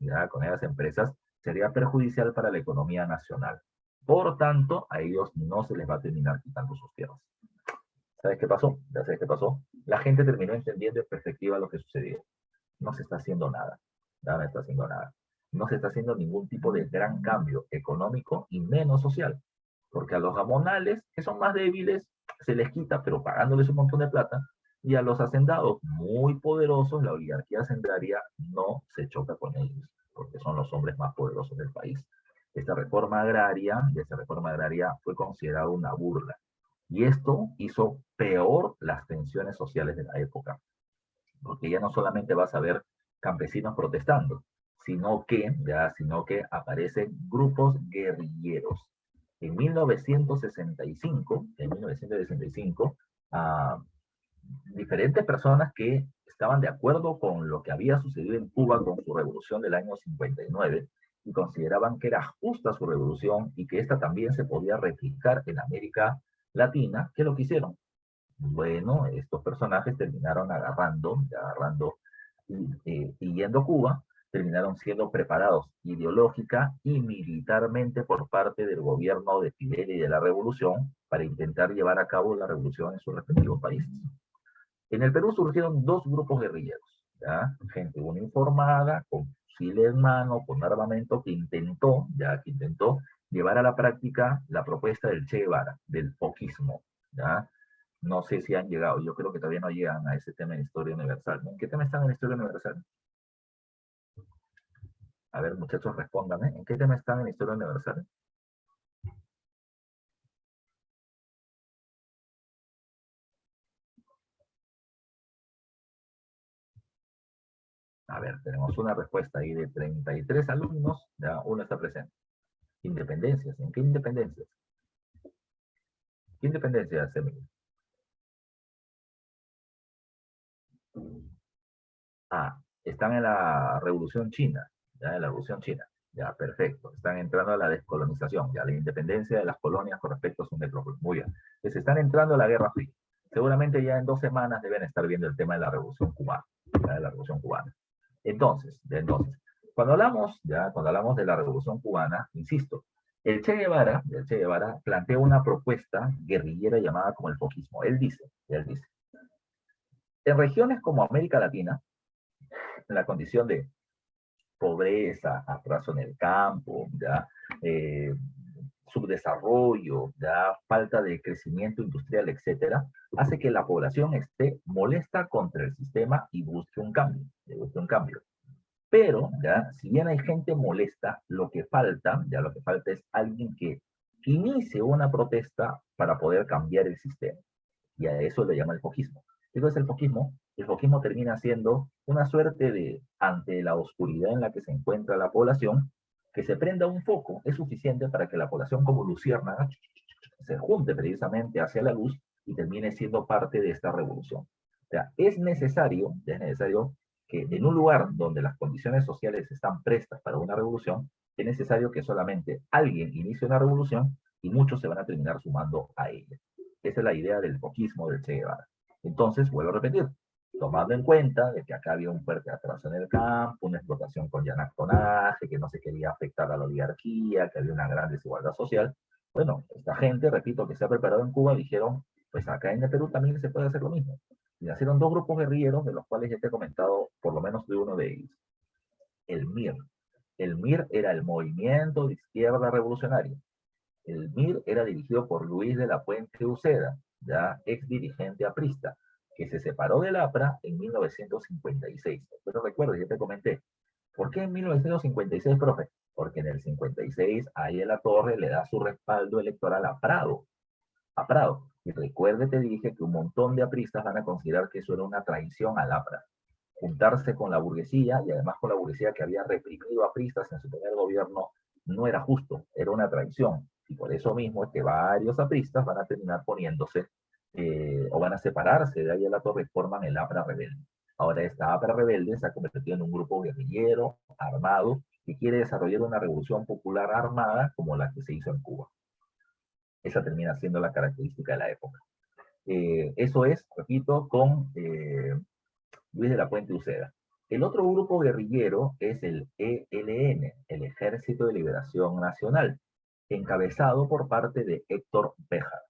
S1: ¿ya? Con esas empresas sería perjudicial para la economía nacional. Por tanto, a ellos no se les va a terminar quitando sus tierras. ¿Sabes qué pasó? ¿Ya sabes qué pasó? La gente terminó entendiendo en perspectiva lo que sucedía. No se está haciendo nada. No se está haciendo nada. No se está haciendo ningún tipo de gran cambio económico y menos social. Porque a los gamonales, que son más débiles, se les quita, pero pagándoles un montón de plata. Y a los hacendados muy poderosos, la oligarquía hacendaria no se choca con ellos, porque son los hombres más poderosos del país. Esta reforma agraria fue considerada una burla. Y esto hizo peor las tensiones sociales de la época, porque ya no solamente vas a ver campesinos protestando, sino que aparecen grupos guerrilleros. En 1965, diferentes personas que estaban de acuerdo con lo que había sucedido en Cuba con su revolución del año 59 y consideraban que era justa su revolución y que esta también se podía replicar en América Latina, ¿qué lo que hicieron? Bueno, estos personajes terminaron agarrando y yendo a Cuba, terminaron siendo preparados ideológica y militarmente por parte del gobierno de Fidel y de la revolución para intentar llevar a cabo la revolución en sus respectivos países. En el Perú surgieron dos grupos guerrilleros, ¿ya? Gente uniformada, con fusil en mano, con armamento, que intentó llevar a la práctica la propuesta del Che Guevara, del foquismo, ¿ya? No sé si han llegado, yo creo que todavía no llegan a ese tema en Historia Universal. ¿En qué tema están en Historia Universal? A ver, muchachos, respóndanme. ¿En qué tema están en Historia Universal? A ver, tenemos una respuesta ahí de 33 alumnos, ya uno está presente. Independencias, ¿en qué independencias? ¿Qué independencias, Emilio? Ah, están en la Revolución China, ya en la Revolución China. Ya, perfecto. Están entrando a la descolonización, ya la independencia de las colonias con respecto a su metrópoli. Muy bien. Entonces están entrando a la Guerra Fría. Seguramente ya en 2 semanas deben estar viendo el tema de la Revolución Cubana, ya de la Revolución Cubana. Cuando hablamos de la Revolución Cubana, insisto, el Che Guevara plantea una propuesta guerrillera llamada como el foquismo. Él dice, en regiones como América Latina, en la condición de pobreza, atraso en el campo, ¿ya? Eh, subdesarrollo, ¿ya? Falta de crecimiento industrial, etcétera, hace que la población esté molesta contra el sistema y busque un cambio. Pero, ¿ya? Si bien hay gente molesta, lo que falta es alguien que inicie una protesta para poder cambiar el sistema. Y a eso le llama el fojismo. ¿Qué es el fojismo? El fojismo termina siendo una suerte de, ante la oscuridad en la que se encuentra la población, que se prenda un foco es suficiente para que la población como luciérnaga se junte precisamente hacia la luz y termine siendo parte de esta revolución. O sea, es necesario que en un lugar donde las condiciones sociales están prestas para una revolución, es necesario que solamente alguien inicie una revolución y muchos se van a terminar sumando a ella. Esa es la idea del foquismo del Che Guevara. Entonces, vuelvo a repetir, tomando en cuenta de que acá había un fuerte atraso en el campo, una explotación con llanactonaje, que no se quería afectar a la oligarquía, que había una gran desigualdad social, bueno, esta gente, repito, que se ha preparado en Cuba, dijeron, pues acá en el Perú también se puede hacer lo mismo. Y nacieron dos grupos guerrilleros, de los cuales ya te he comentado por lo menos de uno de ellos, el MIR. El MIR era el Movimiento de Izquierda Revolucionario. El MIR era dirigido por Luis de la Puente Uceda, ya ex dirigente aprista, que se separó del APRA en 1956. Pero recuerdo, ya te comenté, ¿por qué en 1956, profe? Porque en el 56 ahí en la Torre le da su respaldo electoral a Prado. Y recuerde, te dije que un montón de apristas van a considerar que eso era una traición al APRA. Juntarse con la burguesía, y además con la burguesía que había reprimido a apristas en su primer gobierno, no era justo, era una traición. Y por eso mismo es que varios apristas van a terminar poniéndose o van a separarse de ahí a la Torre y forman el APRA rebelde. Ahora esta APRA rebelde se ha convertido en un grupo guerrillero, armado, que quiere desarrollar una revolución popular armada como la que se hizo en Cuba. Esa termina siendo la característica de la época. Eso es, repito, con Luis de la Puente Uceda. El otro grupo guerrillero es el ELN, el Ejército de Liberación Nacional, encabezado por parte de Héctor Béjar.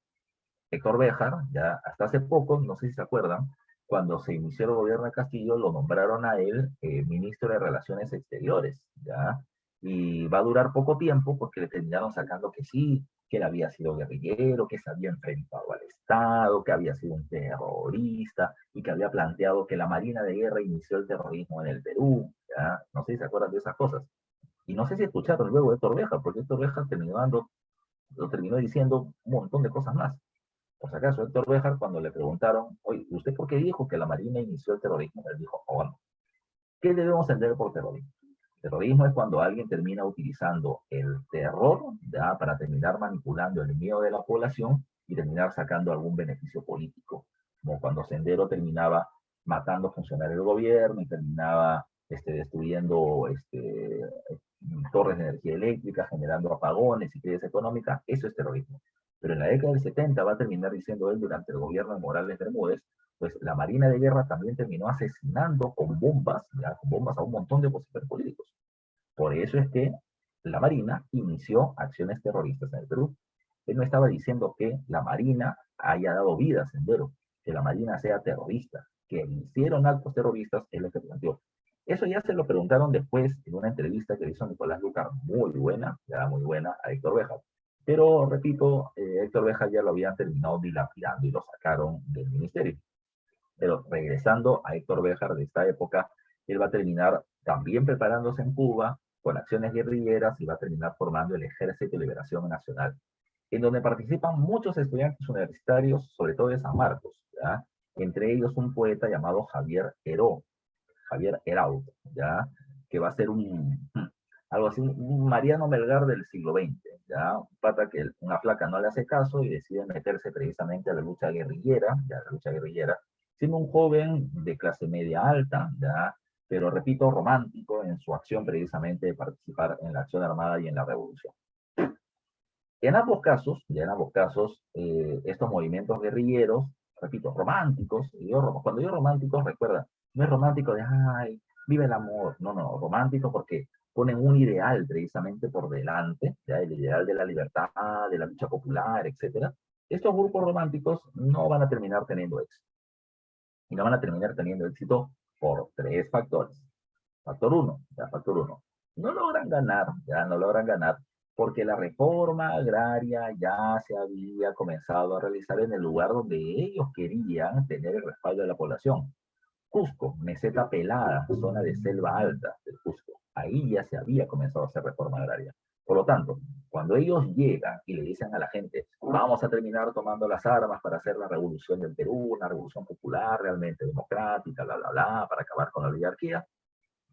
S1: Héctor Béjar, ya hasta hace poco, no sé si se acuerdan, cuando se inició el gobierno de Castillo, lo nombraron a él ministro de Relaciones Exteriores, ¿ya? Y va a durar poco tiempo porque le terminaron sacando que sí, que él había sido guerrillero, que se había enfrentado al Estado, que había sido un terrorista y que había planteado que la Marina de Guerra inició el terrorismo en el Perú, ¿ya? No sé si se acuerdan de esas cosas. Y no sé si escucharon luego de Héctor Béjar, porque Héctor Béjar lo terminó diciendo un montón de cosas más. Por si acaso, Héctor Béjar, cuando le preguntaron, oye, ¿usted por qué dijo que la Marina inició el terrorismo? Él dijo, oh, bueno, ¿qué debemos entender por terrorismo? Terrorismo es cuando alguien termina utilizando el terror, ¿ya? Para terminar manipulando el miedo de la población y terminar sacando algún beneficio político, como cuando Sendero terminaba matando funcionarios del gobierno y terminaba destruyendo torres de energía eléctrica, generando apagones y crisis económica. Eso es terrorismo. Pero en la década del 70 va a terminar diciendo él, durante el gobierno de Morales Bermúdez, pues la Marina de Guerra también terminó asesinando con bombas, ¿ya? Con bombas a un montón de opositores políticos. Por eso es que la Marina inició acciones terroristas en el Perú. Él no estaba diciendo que la Marina haya dado vida a Sendero, que la Marina sea terrorista, que hicieron actos terroristas, es lo que planteó. Eso ya se lo preguntaron después en una entrevista que hizo Nicolás Lucar, muy buena, ya muy buena, a Héctor Béjar. Pero, repito, Héctor Béjar ya lo habían terminado dilapidando y lo sacaron del ministerio. Pero regresando a Héctor Béjar de esta época, él va a terminar también preparándose en Cuba, con acciones guerrilleras y va a terminar formando el Ejército de Liberación Nacional, en donde participan muchos estudiantes universitarios, sobre todo de San Marcos, ¿ya? Entre ellos un poeta llamado Javier Heraud, ¿ya? Que va a ser algo así, un Mariano Melgar del siglo XX, ¿ya? Un pata que una flaca no le hace caso y decide meterse precisamente a la lucha guerrillera, ¿ya? La lucha guerrillera, siendo un joven de clase media alta, ¿ya? Pero repito, romántico en su acción precisamente de participar en la acción armada y en la revolución. En ambos casos, estos movimientos guerrilleros, repito, románticos, cuando digo románticos, recuerda, no es romántico de, ay, vive el amor, no, no, romántico porque ponen un ideal precisamente por delante, ¿ya? El ideal de la libertad, de la lucha popular, etcétera. Estos grupos románticos no van a terminar teniendo éxito. Y no van a terminar teniendo éxito por tres factores. Factor uno. No logran ganar, no logran ganar, porque la reforma agraria ya se había comenzado a realizar en el lugar donde ellos querían tener el respaldo de la población. Cusco, meseta pelada, zona de selva alta del Cusco. Ahí ya se había comenzado a hacer reforma agraria. Por lo tanto, cuando ellos llegan y le dicen a la gente, vamos a terminar tomando las armas para hacer la revolución del Perú, una revolución popular realmente democrática, bla, bla, bla, para acabar con la oligarquía,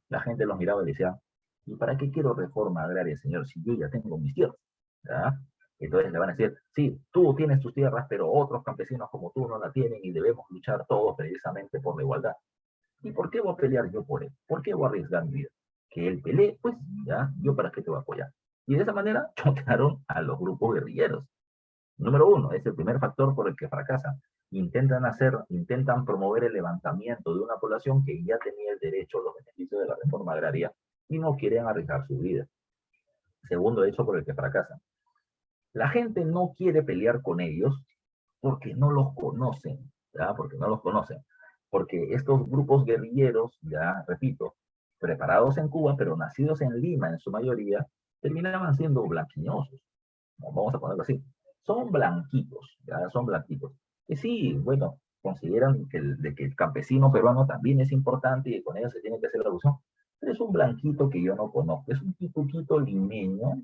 S1: la gente los miraba y decía, ¿y para qué quiero reforma agraria, señor, si yo ya tengo mis tierras? ¿Ya? Entonces le van a decir, sí, tú tienes tus tierras, pero otros campesinos como tú no la tienen y debemos luchar todos precisamente por la igualdad. ¿Y por qué voy a pelear yo por él? ¿Por qué voy a arriesgar mi vida? Que él pelee, pues, ¿ya? ¿Yo para qué te voy a apoyar? Y de esa manera chocaron a los grupos guerrilleros. Número uno, es el primer factor por el que fracasan. Intentan promover el levantamiento de una población que ya tenía el derecho a los beneficios de la reforma agraria y no quieren arriesgar su vida. Segundo hecho por el que fracasan. La gente no quiere pelear con ellos porque no los conocen, ¿ya? Porque no los conocen. Porque estos grupos guerrilleros, ya repito, preparados en Cuba, pero nacidos en Lima en su mayoría, terminaban siendo blanquiñosos. Vamos a ponerlo así. Son blanquitos, ¿ya? Son blanquitos. Y sí, bueno, consideran que el campesino peruano también es importante y con ello se tiene que hacer la revolución. Pero es un blanquito que yo no conozco. Es un pituquito limeño,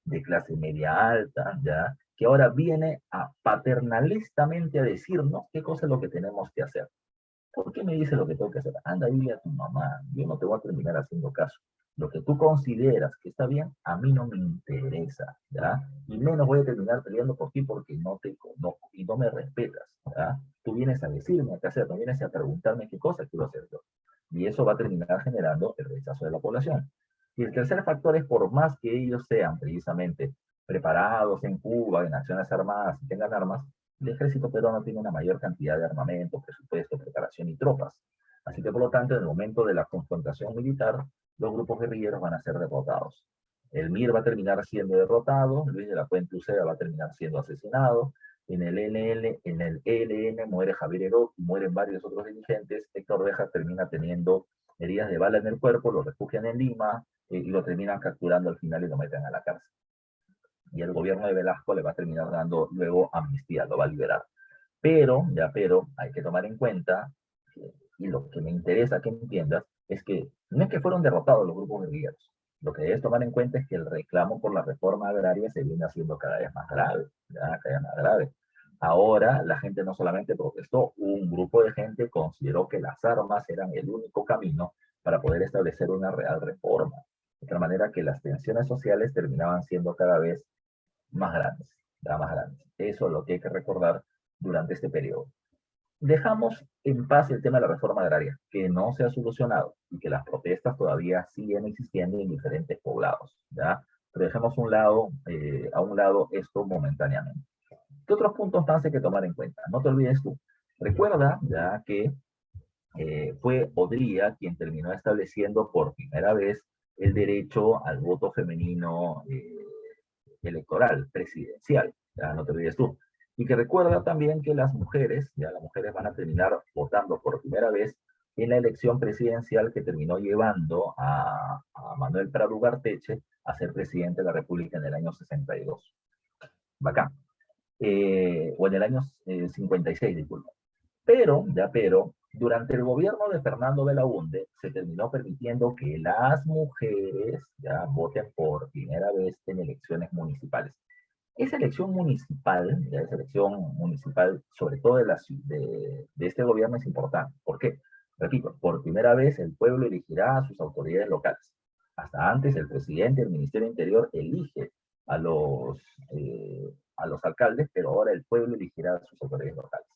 S1: de clase media alta, ¿ya? Que ahora viene a paternalistamente a decirnos qué cosa es lo que tenemos que hacer. ¿Por qué me dice lo que tengo que hacer? Anda, dile a tu mamá, yo no te voy a terminar haciendo caso. Lo que tú consideras que está bien, a mí no me interesa, ¿ya? Y menos voy a terminar peleando por ti porque no te conozco y no me respetas, ¿ya? Tú vienes a decirme qué hacer, no vienes a preguntarme qué cosa quiero hacer yo. Y eso va a terminar generando el rechazo de la población. Y el tercer factor es, por más que ellos sean precisamente preparados en Cuba, en acciones armadas y tengan armas, el ejército peruano tiene una mayor cantidad de armamento, presupuesto, preparación y tropas. Así que, por lo tanto, en el momento de la confrontación militar, los grupos guerrilleros van a ser derrotados. El MIR va a terminar siendo derrotado, Luis de la Puente Uceda va a terminar siendo asesinado, en el ELN muere Javier Heró y mueren varios otros dirigentes, Héctor Rejas termina teniendo heridas de bala en el cuerpo, lo refugian en Lima y lo terminan capturando al final y lo meten a la cárcel. Y el gobierno de Velasco le va a terminar dando luego amnistía, lo va a liberar. Pero hay que tomar en cuenta, y lo que me interesa que entiendas, es que no es que fueron derrotados los grupos guerrilleros. Lo que debes tomar en cuenta es que el reclamo por la reforma agraria se viene haciendo cada vez más grave, ¿ya? Cada vez más grave. Ahora la gente no solamente protestó, un grupo de gente consideró que las armas eran el único camino para poder establecer una real reforma. De tal manera que las tensiones sociales terminaban siendo cada vez más grandes, ya más grandes. Eso es lo que hay que recordar durante este periodo. Dejamos en paz el tema de la reforma agraria, que no se ha solucionado y que las protestas todavía siguen existiendo en diferentes poblados, ¿ya? Pero dejemos a un lado esto momentáneamente. ¿Qué otros puntos más hay que tomar en cuenta? No te olvides tú. Recuerda ya que fue Odría quien terminó estableciendo por primera vez el derecho al voto femenino electoral, presidencial, ya no te olvides tú. Y que recuerda también que las mujeres van a terminar votando por primera vez en la elección presidencial que terminó llevando a Manuel Prado Ugarteche a ser presidente de la República en el año 62. Bacán. O en el año 56, disculpa. Pero Durante el gobierno de Fernando Belaúnde se terminó permitiendo que las mujeres ya voten por primera vez en elecciones municipales. Esa elección municipal, ya esa elección municipal, sobre todo de este gobierno, es importante. ¿Por qué? Repito, por primera vez el pueblo elegirá a sus autoridades locales. Hasta antes el presidente del Ministerio del Interior elige a los, a los alcaldes, pero ahora el pueblo elegirá a sus autoridades locales.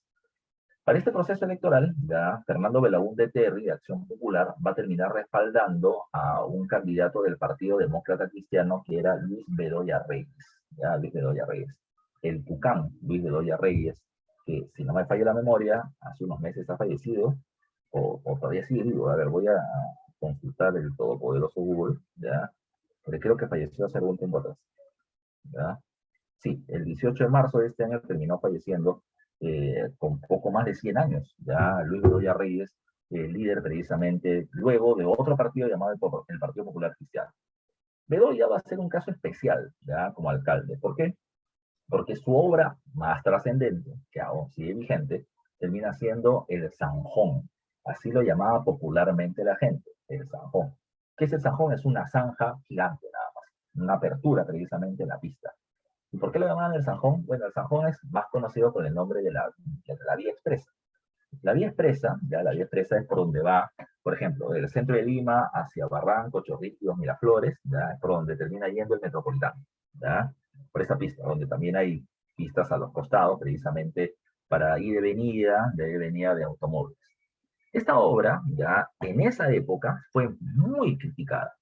S1: Para este proceso electoral, ya Fernando Belaúnde Terry, de Acción Popular, va a terminar respaldando a un candidato del Partido Demócrata Cristiano, que era Luis Bedoya Reyes. Ya, Luis Bedoya Reyes. El Tucán, Luis Bedoya Reyes, que si no me falla la memoria, hace unos meses ha fallecido, o todavía sigue vivo. A ver, voy a consultar el todopoderoso Google, ¿ya? Porque creo que falleció hace algún tiempo atrás, ¿ya? Sí, el 18 de marzo de este año terminó falleciendo con poco más de 100 años. Ya Luis Bedoya Reyes, líder precisamente luego de otro partido llamado el Partido Popular Cristiano. Bedoya va a ser un caso especial, ya, como alcalde. ¿Por qué? Porque su obra más trascendente, que aún sigue vigente, termina siendo el Zanjón. Así lo llamaba popularmente la gente, el Zanjón. ¿Qué es el Zanjón? Es una zanja gigante nada más, una apertura precisamente en la pista. ¿Y por qué lo llamaban el Zanjón? Bueno, el Zanjón es más conocido por el nombre de la Vía Expresa. La Vía Expresa, ya la Vía Expresa es por donde va, por ejemplo, del centro de Lima hacia Barranco, Chorrillos, Miraflores, ya es por donde termina yendo el Metropolitano, ya por esa pista, donde también hay pistas a los costados, precisamente para ir de venida de automóviles. Esta obra, ya en esa época, fue muy criticada,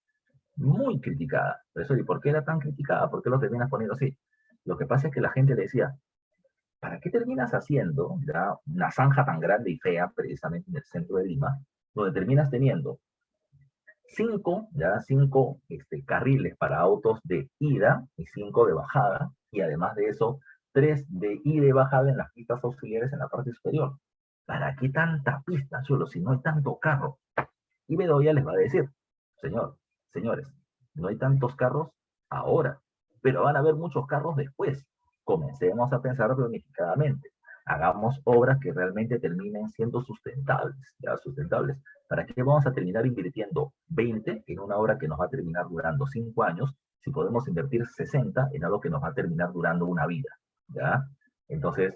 S1: muy criticada. Por eso, ¿y por qué era tan criticada? ¿Por qué lo terminas poniendo así? Lo que pasa es que la gente le decía, ¿para qué terminas haciendo ya una zanja tan grande y fea, precisamente en el centro de Lima, donde terminas teniendo cinco carriles para autos de ida y 5 de bajada, y además de eso, 3 de ida y bajada en las pistas auxiliares en la parte superior? ¿Para qué tanta pista, solo si no hay tanto carro? Y Bedoya les va a decir, señores, no hay tantos carros ahora, pero van a haber muchos carros después. Comencemos a pensar planificadamente. Hagamos obras que realmente terminen siendo sustentables, ya sustentables. ¿Para qué vamos a terminar invirtiendo 20 en una obra que nos va a terminar durando 5 años si podemos invertir 60 en algo que nos va a terminar durando una vida? ¿Ya? Entonces,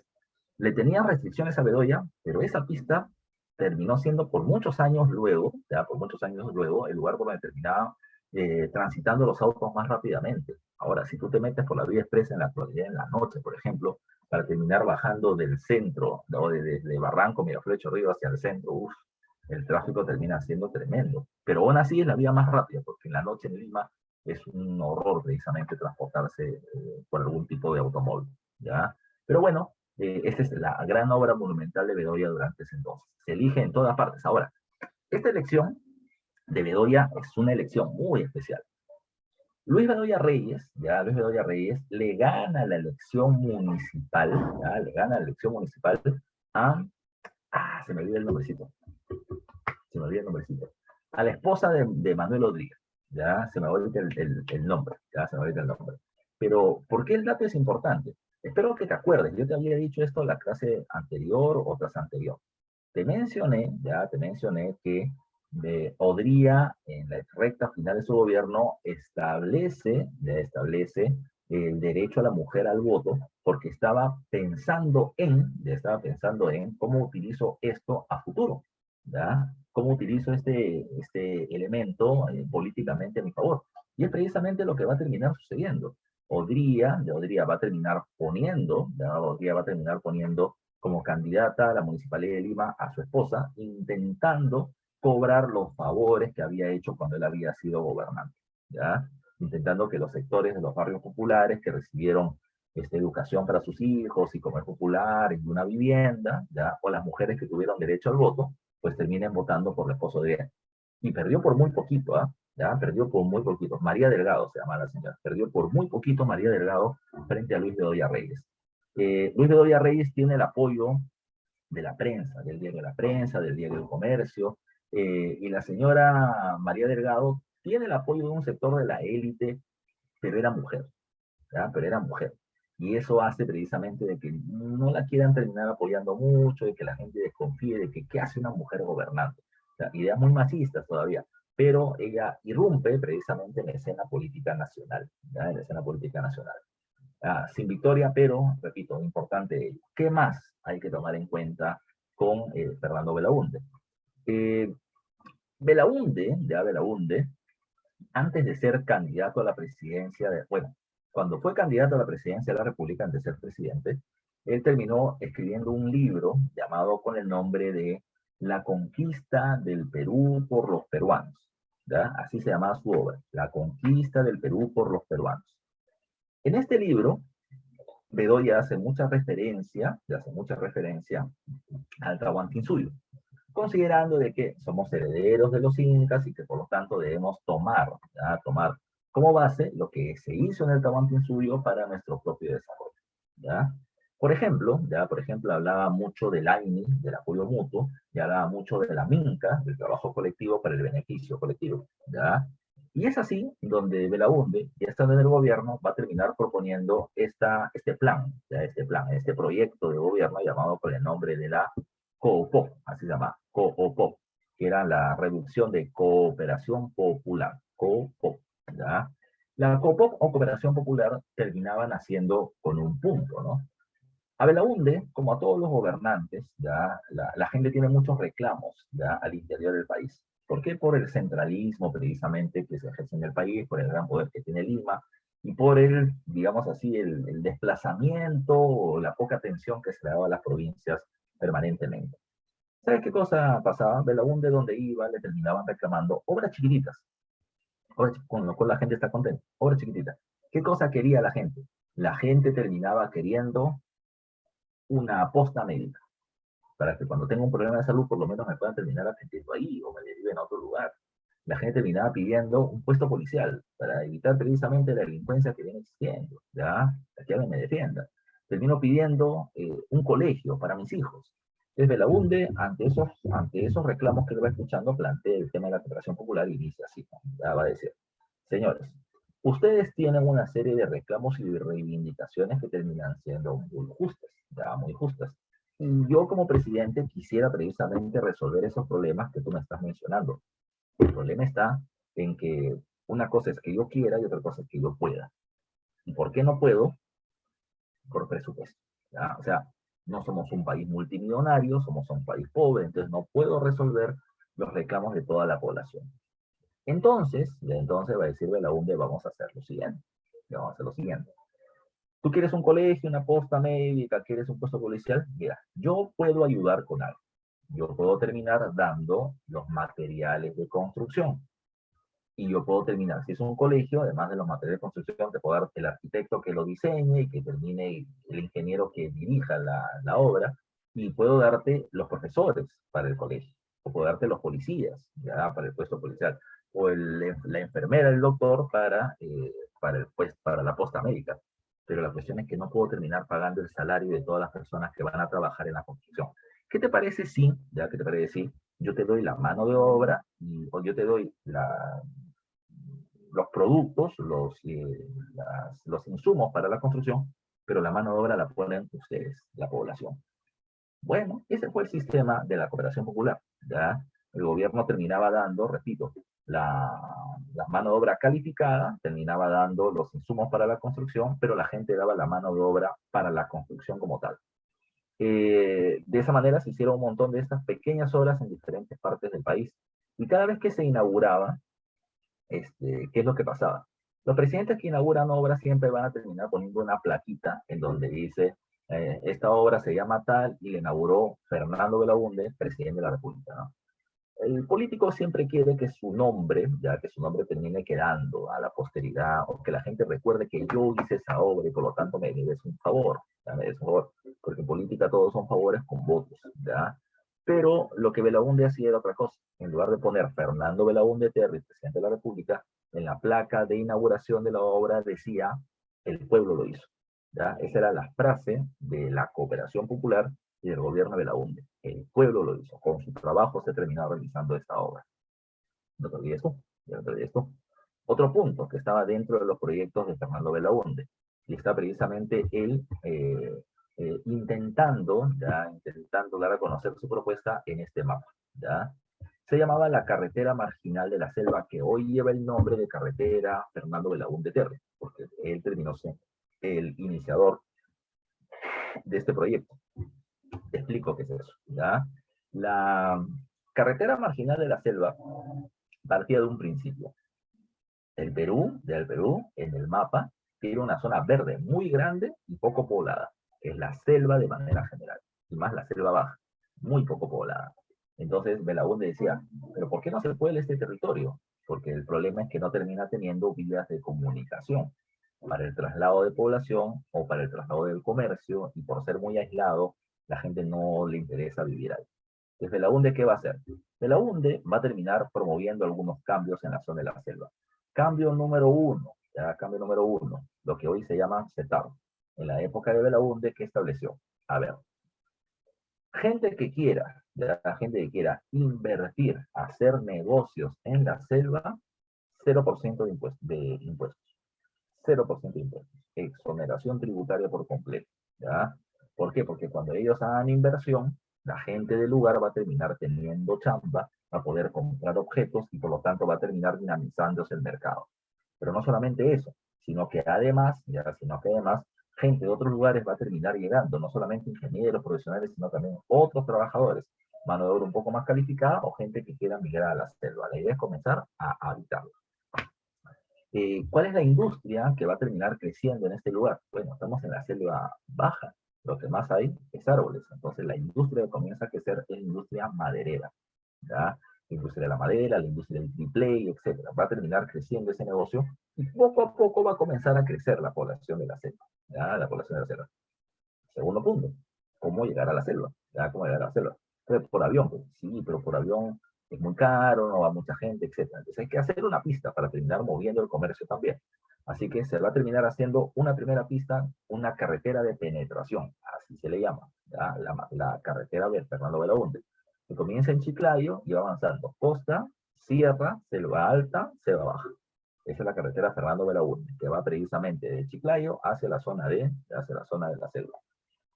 S1: le tenían restricciones a Bedoya, pero esa pista terminó siendo por muchos años luego, ya por muchos años luego, el lugar por donde terminaba transitando los autos más rápidamente. Ahora, si tú te metes por la vía expresa en la actualidad, en la noche, por ejemplo, para terminar bajando del centro, ¿no? de Barranco, Miraflores, Chorrillo hacia el centro, el tráfico termina siendo tremendo. Pero aún así es la vía más rápida, porque en la noche en Lima es un horror precisamente transportarse por algún tipo de automóvil, ¿ya? Pero bueno, esta es la gran obra monumental de Bedoya durante ese entonces. Se elige en todas partes. Ahora, esta elección de Bedoya es una elección muy especial. Luis Bedoya Reyes le gana la elección municipal, ¿ya? Le gana la elección municipal a, se me olvida el nombrecito, a la esposa de Manuel Rodríguez, ya se me olvida el nombre, ya se me olvida el nombre. Pero, ¿por qué el dato es importante? Espero que te acuerdes, yo te había dicho esto en la clase anterior o tras anterior. Te mencioné que Odría, en la recta final de su gobierno, establece el derecho a la mujer al voto, porque estaba pensando en cómo utilizo esto a futuro, ¿ya? Cómo utilizo este elemento políticamente a mi favor. Y es precisamente lo que va a terminar sucediendo. Odría va a terminar poniendo como candidata a la Municipalidad de Lima a su esposa, intentando cobrar los favores que había hecho cuando él había sido gobernante, ¿ya? Intentando que los sectores de los barrios populares que recibieron educación para sus hijos y comer popular y una vivienda, ¿ya? O las mujeres que tuvieron derecho al voto, pues terminen votando por el esposo de él. Y perdió por muy poquito, ¿ah? ¿Ya? Perdió por muy poquito. María Delgado se llama la señora. Perdió por muy poquito María Delgado frente a Luis Bedoya Reyes. Luis Bedoya Reyes tiene el apoyo de la prensa, del diario La Prensa, del diario El Comercio, y la señora María Delgado tiene el apoyo de un sector de la élite, pero era mujer, ¿ya? Pero era mujer. Y eso hace precisamente de que no la quieran terminar apoyando mucho, de que la gente desconfíe de que qué hace una mujer gobernando. O sea, ideas muy machistas todavía, pero ella irrumpe precisamente en la escena política nacional, ¿ya? En la escena política nacional. Sin victoria, pero, repito, importante, ¿qué más hay que tomar en cuenta con Fernando Belaúnde? Eh, Belaúnde, ya Belaúnde, antes de ser candidato a la presidencia, bueno, cuando fue candidato a la presidencia de la República, antes de ser presidente, él terminó escribiendo un libro llamado con el nombre de La conquista del Perú por los peruanos. ¿Ya? Así se llamaba su obra, La conquista del Perú por los peruanos. En este libro, Bedoya hace mucha referencia al Tahuantinsuyo, considerando de que somos herederos de los incas y que por lo tanto debemos tomar como base lo que se hizo en el Tahuantinsuyo para nuestro propio desarrollo. ¿Ya? Por ejemplo, hablaba mucho del AINI, del apoyo mutuo, y hablaba mucho de la MINCA, del trabajo colectivo para el beneficio colectivo. ¿Ya? Y es así donde Belaúnde, ya estando en el gobierno, va a terminar proponiendo este proyecto de gobierno llamado por el nombre de la COOPO, así se llama, COOPO, que era la reducción de cooperación popular, COOPO, ¿ya? La COOPO o cooperación popular terminaba naciendo con un punto, ¿no? A Belaúnde, como a todos los gobernantes, ya la gente tiene muchos reclamos ya al interior del país. ¿Por qué? Por el centralismo precisamente que se ejerce en el país, por el gran poder que tiene Lima y por el, digamos así, el desplazamiento o la poca atención que se le daba a las provincias permanentemente. ¿Sabes qué cosa pasaba? Belaúnde donde iba le terminaban reclamando obras chiquititas, con lo cual la gente está contenta, obras chiquititas. ¿Qué cosa quería la gente? La gente terminaba queriendo una posta médica, para que cuando tenga un problema de salud por lo menos me puedan terminar atendiendo ahí o me deriven a otro lugar. La gente terminaba pidiendo un puesto policial para evitar precisamente la delincuencia que viene existiendo, ¿ya? Que alguien me defienda. Termino pidiendo un colegio para mis hijos. Entonces Belaúnde, ante esos reclamos que él va escuchando, plantea el tema de la cooperación popular y dice así, ¿no? Ya va a decir, señores, ustedes tienen una serie de reclamos y de reivindicaciones que terminan siendo muy justas, ya muy justas. Y yo como presidente quisiera precisamente resolver esos problemas que tú me estás mencionando. El problema está en que una cosa es que yo quiera y otra cosa es que yo pueda. ¿Y por qué no puedo? Por presupuesto. ¿Ya? O sea, no somos un país multimillonario, somos un país pobre, entonces no puedo resolver los reclamos de toda la población. Entonces va a decir Belaúnde, vamos a hacer lo siguiente. Vamos a hacer lo siguiente. Tú quieres un colegio, una posta médica, quieres un puesto policial, mira, yo puedo ayudar con algo. Yo puedo terminar dando los materiales de construcción. Y yo puedo terminar, si es un colegio, además de los materiales de construcción, te puedo dar el arquitecto que lo diseñe y que termine, el ingeniero que dirija la obra, y puedo darte los profesores para el colegio, o puedo darte los policías, ya, para el puesto policial, o la enfermera, el doctor para la posta médica. Pero la cuestión es que no puedo terminar pagando el salario de todas las personas que van a trabajar en la construcción. ¿Qué te parece si, ya que te parece si, yo te doy la mano de obra o yo te doy los productos, los insumos para la construcción, pero la mano de obra la ponen ustedes, la población? Bueno, ese fue el sistema de la cooperación popular. ¿Ya? El gobierno terminaba dando, repito, la mano de obra calificada, terminaba dando los insumos para la construcción, pero la gente daba la mano de obra para la construcción como tal. De esa manera se hicieron un montón de estas pequeñas obras en diferentes partes del país. Y cada vez que se inauguraba, ¿qué es lo que pasaba? Los presidentes que inauguran obras siempre van a terminar poniendo una plaquita en donde dice, esta obra se llama tal y la inauguró Fernando Belaúnde, presidente de la República, ¿no? El político siempre quiere que su nombre, ya que su nombre termine quedando a la posteridad, o que la gente recuerde que yo hice esa obra y por lo tanto me debes un favor, ya me debes un favor, porque en política todos son favores con votos, ¿ya? Pero lo que Belaúnde hacía era otra cosa. En lugar de poner Fernando Belaúnde Terry, presidente de la República, en la placa de inauguración de la obra decía, el pueblo lo hizo, ¿ya? Esa era la frase de la cooperación popular y del gobierno de Belaúnde. El pueblo lo hizo. Con su trabajo se terminó realizando esta obra. No te olvides esto. No te olvides esto. Otro punto que estaba dentro de los proyectos de Fernando Belaúnde. y está precisamente él intentando dar a conocer su propuesta en este mapa, ¿ya? Se llamaba la carretera marginal de la selva, que hoy lleva el nombre de carretera Fernando Belaúnde Terry, porque él terminó siendo el iniciador de este proyecto. Te explico qué es eso, ¿ya? La carretera marginal de la selva partía de un principio. El Perú, en el mapa, tiene una zona verde muy grande y poco poblada, que es la selva de manera general, y más la selva baja, muy poco poblada. Entonces Belaúnde decía, pero ¿por qué no se puebla este territorio? Porque el problema es que no termina teniendo vías de comunicación para el traslado de población o para el traslado del comercio, y por ser muy aislado, la gente no le interesa vivir ahí. Entonces Belaúnde, ¿qué va a hacer? Belaúnde va a terminar promoviendo algunos cambios en la zona de la selva. Cambio número uno, lo que hoy se llama CETAR. En la época de Belaúnde, ¿qué estableció? A ver, gente que quiera invertir, hacer negocios en la selva, 0% de impuestos. 0% de impuestos. Exoneración tributaria por completo, ¿ya? ¿Por qué? Porque cuando ellos hagan inversión, la gente del lugar va a terminar teniendo chamba, va a poder comprar objetos y por lo tanto va a terminar dinamizándose el mercado. Pero no solamente eso, sino que además, gente de otros lugares va a terminar llegando, no solamente ingenieros, profesionales, sino también otros trabajadores, mano de obra un poco más calificada o gente que quiera migrar a la selva. La idea es comenzar a habitarlo. ¿Cuál es la industria que va a terminar creciendo en este lugar? Bueno, estamos en la selva baja, lo que más hay es árboles, entonces la industria que comienza a crecer es la industria maderera, ¿ya? La industria de la madera, la industria del triple, etcétera. Va a terminar creciendo ese negocio y poco a poco va a comenzar a crecer la población de la selva, ¿ya? La población de la selva. Segundo punto, ¿cómo llegar a la selva? ¿Ya? ¿Cómo llegar a la selva? Entonces, por avión, pues, sí, pero por avión es muy caro, no va mucha gente, etcétera. Entonces hay que hacer una pista para terminar moviendo el comercio también. Así que se va a terminar haciendo una primera pista, una carretera de penetración, así se le llama, ¿ya? La carretera de Fernando Belaúnde, que comienza en Chiclayo y va avanzando costa, sierra, selva alta, selva baja. Esa es la carretera Fernando Belaúnde, que va precisamente de Chiclayo hacia la zona de la selva.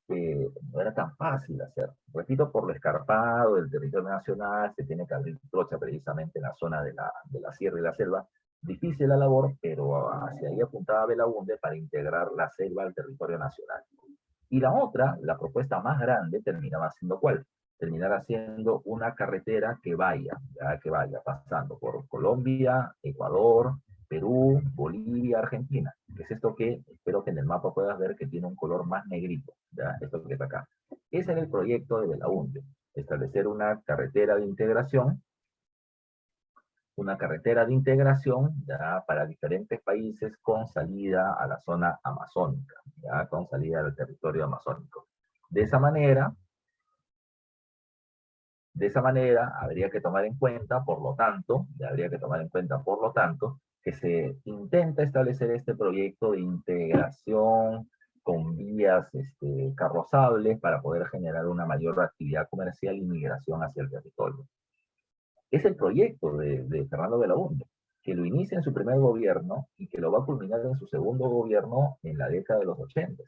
S1: No era tan fácil hacer. Repito, por lo escarpado del territorio nacional, se tiene que abrir trocha precisamente en la zona de la sierra y la selva. Difícil la labor, pero hacia ahí apuntaba Belaúnde para integrar la selva al territorio nacional. Y la otra, la propuesta más grande, terminaba siendo ¿cuál? Terminará siendo una carretera que vaya pasando por Colombia, Ecuador, Perú, Bolivia, Argentina. ¿Qué es esto que espero que en el mapa puedas ver que tiene un color más negrito? ¿Ya? Esto que está acá. Ese era el proyecto de Belaúnde, establecer una carretera de integración ya para diferentes países con salida a la zona amazónica, ya con salida al territorio amazónico. De esa manera, habría que tomar en cuenta, por lo tanto, que se intenta establecer este proyecto de integración con vías carrozables para poder generar una mayor actividad comercial y migración hacia el territorio. Es el proyecto de Fernando Belaúnde, que lo inicia en su primer gobierno y que lo va a culminar en su segundo gobierno en la década de los 80.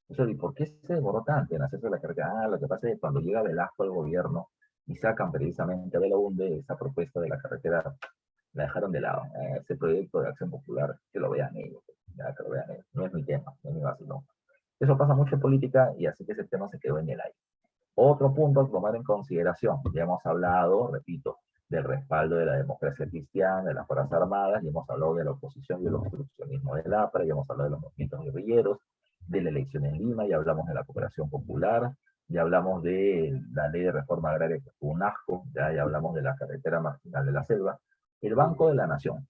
S1: Entonces, ¿y por qué se demoró tanto en hacerse la carretera? Lo que pasa es que cuando llega Velasco al gobierno y sacan precisamente a Belaúnde, esa propuesta de la carretera la dejaron de lado. Ese proyecto de acción popular, que lo vean ellos, ya que lo vean ellos. No es mi tema, no es mi vacilón. Eso pasa mucho en política y así que ese tema se quedó en el aire. Otro punto a tomar en consideración, ya hemos hablado, repito, del respaldo de la democracia cristiana, de las Fuerzas Armadas, ya hemos hablado de la oposición y el obstruccionismo del APRA, ya hemos hablado de los movimientos guerrilleros, de la elección en Lima, ya hablamos de la cooperación popular, ya hablamos de la ley de reforma agraria que fue un asco, ya hablamos de la carretera marginal de la selva, el Banco de la Nación.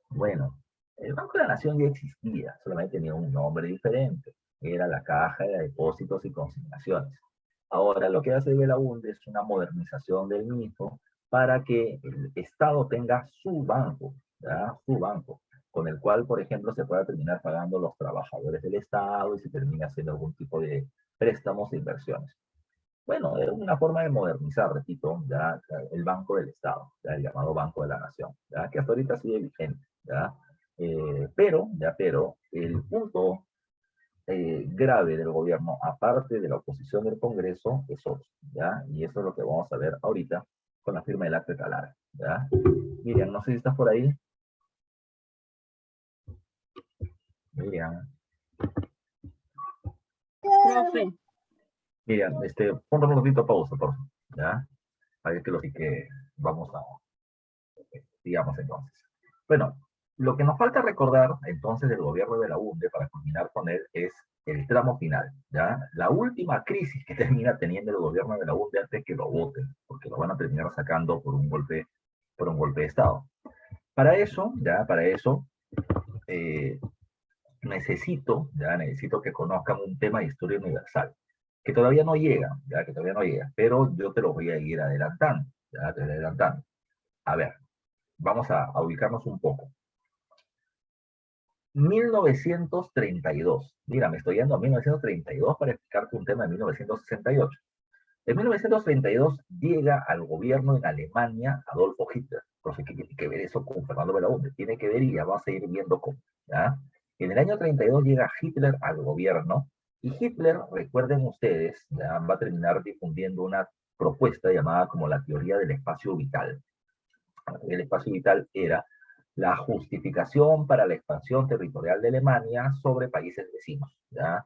S1: Bueno, el Banco de la Nación ya existía, solamente tenía un nombre diferente, era la Caja de Depósitos y Consignaciones. Ahora lo que hace Belaúnde es una modernización del mismo para que el Estado tenga su banco, ¿ya? Su banco, con el cual, por ejemplo, se pueda terminar pagando los trabajadores del Estado y se termina haciendo algún tipo de préstamos e inversiones. Bueno, es una forma de modernizar, repito, ya el Banco del Estado, ya el llamado Banco de la Nación, ya que hasta ahorita sigue vigente, ya. Pero, el punto grave del gobierno, aparte de la oposición del Congreso, es otro, ¿ya? Y eso es lo que vamos a ver ahorita con la firma del acta de Talara, ¿ya? Miriam, no sé si estás por ahí. Miriam,
S2: Profe,
S1: Miriam, ponle un ratito pausa, por favor, ¿ya? Para que lo que vamos a, digamos entonces. Bueno, lo que nos falta recordar entonces del gobierno de la UNDE para culminar con él es el tramo final, ¿ya? La última crisis que termina teniendo el gobierno de la UNDE antes que lo voten, porque lo van a terminar sacando por un golpe de Estado. Para eso, eh, necesito que conozcan un tema de historia universal, que todavía no llega, ya, que todavía no llega, pero yo te lo voy a ir adelantando, ya, te voy adelantando. A ver, vamos a ubicarnos un poco. 1932. Mira, me estoy yendo a 1932 para explicarte un tema de 1968. En 1932 llega al gobierno en Alemania Adolfo Hitler. Entonces, ¿qué tiene que ver eso con Fernando Belaúnde? Tiene que ver y ya vamos a ir viendo cómo. ¿Ya? En el año 32 llega Hitler al gobierno y Hitler, recuerden ustedes, ya va a terminar difundiendo una propuesta llamada como la teoría del espacio vital. El espacio vital era la justificación para la expansión territorial de Alemania sobre países vecinos, ¿ya?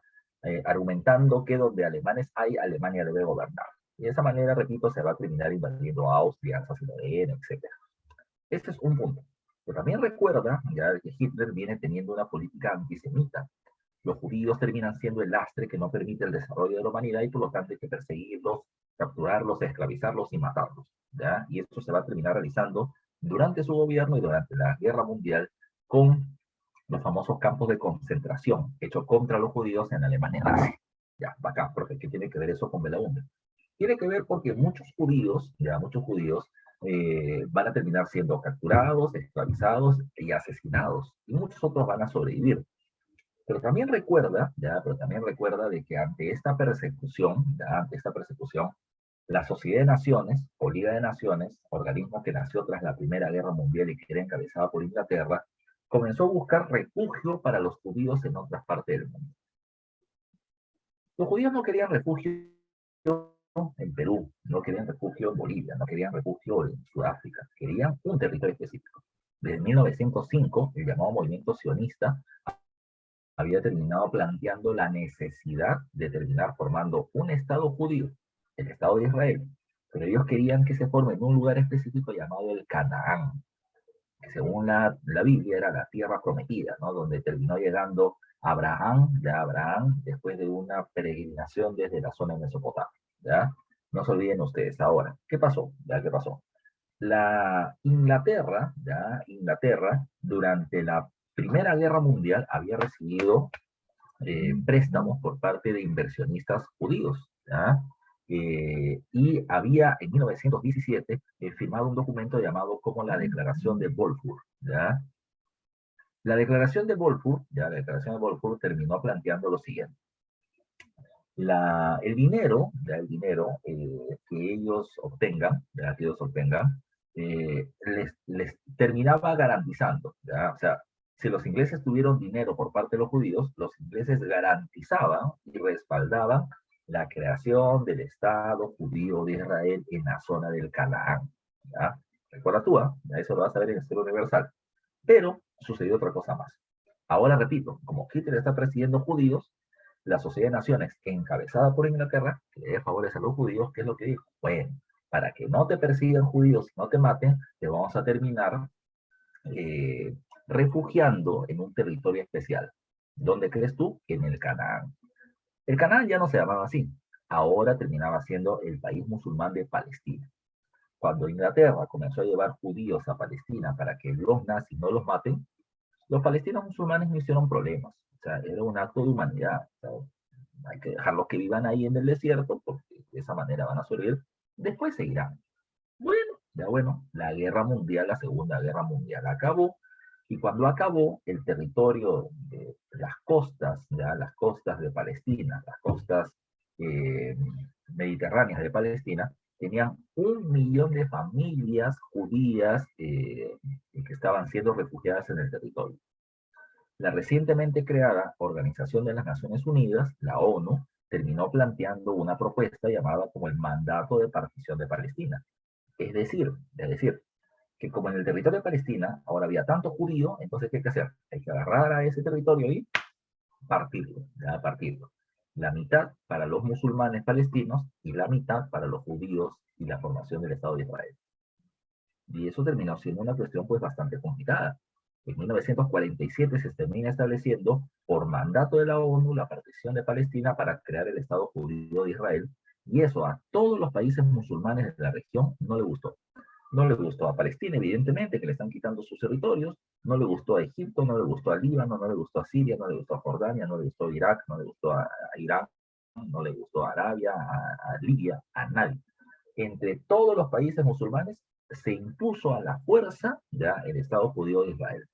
S1: Argumentando que donde alemanes hay, Alemania debe gobernar. Y de esa manera, repito, se va a terminar invadiendo Austria, Alsacia-Lorena, etc. Este es un punto. Pero también recuerda ya que Hitler viene teniendo una política antisemita. Los judíos terminan siendo el lastre que no permite el desarrollo de la humanidad y por lo tanto hay que perseguirlos, capturarlos, esclavizarlos y matarlos, ¿ya? Y esto se va a terminar realizando durante su gobierno y durante la Guerra Mundial con los famosos campos de concentración hechos contra los judíos en Alemania nazi. Ya, bacán, porque ¿qué tiene que ver eso con Belaúnde? Tiene que ver porque muchos judíos van a terminar siendo capturados, esclavizados y asesinados, y muchos otros van a sobrevivir. Pero también recuerda de que ante esta persecución, la Sociedad de Naciones, o Liga de Naciones, organismo que nació tras la Primera Guerra Mundial y que era encabezada por Inglaterra, comenzó a buscar refugio para los judíos en otras partes del mundo. Los judíos no querían refugio en Perú, no querían refugio en Bolivia, no querían refugio en Sudáfrica, querían un territorio específico. Desde 1905, el llamado movimiento sionista había terminado planteando la necesidad de terminar formando un Estado judío, el Estado de Israel, pero ellos querían que se forme en un lugar específico llamado el Canaán, que según la Biblia era la tierra prometida, ¿no? Donde terminó llegando Abraham, después de una peregrinación desde la zona de Mesopotamia, ¿ya? No se olviden ustedes ahora. ¿Qué pasó? ¿Ya qué pasó? La Inglaterra, durante la Primera Guerra Mundial había recibido préstamos por parte de inversionistas judíos, ¿ya? Y había en 1917 firmado un documento llamado como la Declaración de Balfour, ¿ya? La Declaración de Balfour terminó planteando lo siguiente. El dinero que ellos obtengan, les terminaba garantizando, ¿ya? O sea, si los ingleses tuvieron dinero por parte de los judíos, los ingleses garantizaban y respaldaban la creación del Estado judío de Israel en la zona del Canaán, ¿ya? Recuerda tú, ¿ya? Eso lo vas a ver en el Historia Universal. Pero sucedió otra cosa más. Ahora repito, como Hitler está persiguiendo judíos, la Sociedad de Naciones, encabezada por Inglaterra, que le favorece a los judíos, ¿qué es lo que dijo? Bueno, para que no te persigan judíos y no te maten, te vamos a terminar eh, refugiando en un territorio especial. ¿Dónde crees tú? En el Canaán. El Canaán ya no se llamaba así. Ahora terminaba siendo el país musulmán de Palestina. Cuando Inglaterra comenzó a llevar judíos a Palestina para que los nazis no los maten, los palestinos musulmanes no hicieron problemas. O sea, era un acto de humanidad. O sea, hay que dejarlos que vivan ahí en el desierto, porque de esa manera van a sobrevivir. Después seguirán. Bueno, la Segunda Guerra Mundial acabó, y cuando acabó, el territorio de las costas de Palestina, las costas eh, mediterráneas de Palestina, tenían 1 millón de familias judías que estaban siendo refugiadas en el territorio. La recientemente creada Organización de las Naciones Unidas, la ONU, terminó planteando una propuesta llamada como el Mandato de Partición de Palestina. Es decir, que como en el territorio de Palestina ahora había tanto judío, entonces ¿qué hay que hacer? Hay que agarrar a ese territorio y partirlo, ya partirlo. La mitad para los musulmanes palestinos y la mitad para los judíos y la formación del Estado de Israel. Y eso terminó siendo una cuestión pues bastante complicada. En 1947 se termina estableciendo por mandato de la ONU la partición de Palestina para crear el Estado judío de Israel, y eso a todos los países musulmanes de la región no le gustó. No le gustó a Palestina, evidentemente, que le están quitando sus territorios, no le gustó a Egipto, no le gustó a Líbano, no le gustó a Siria, no le gustó a Jordania, no le gustó a Irak, no le gustó a Irán, no le gustó a Arabia, a Libia, a nadie. Entre todos los países musulmanes se impuso a la fuerza ya el Estado judío de Israel.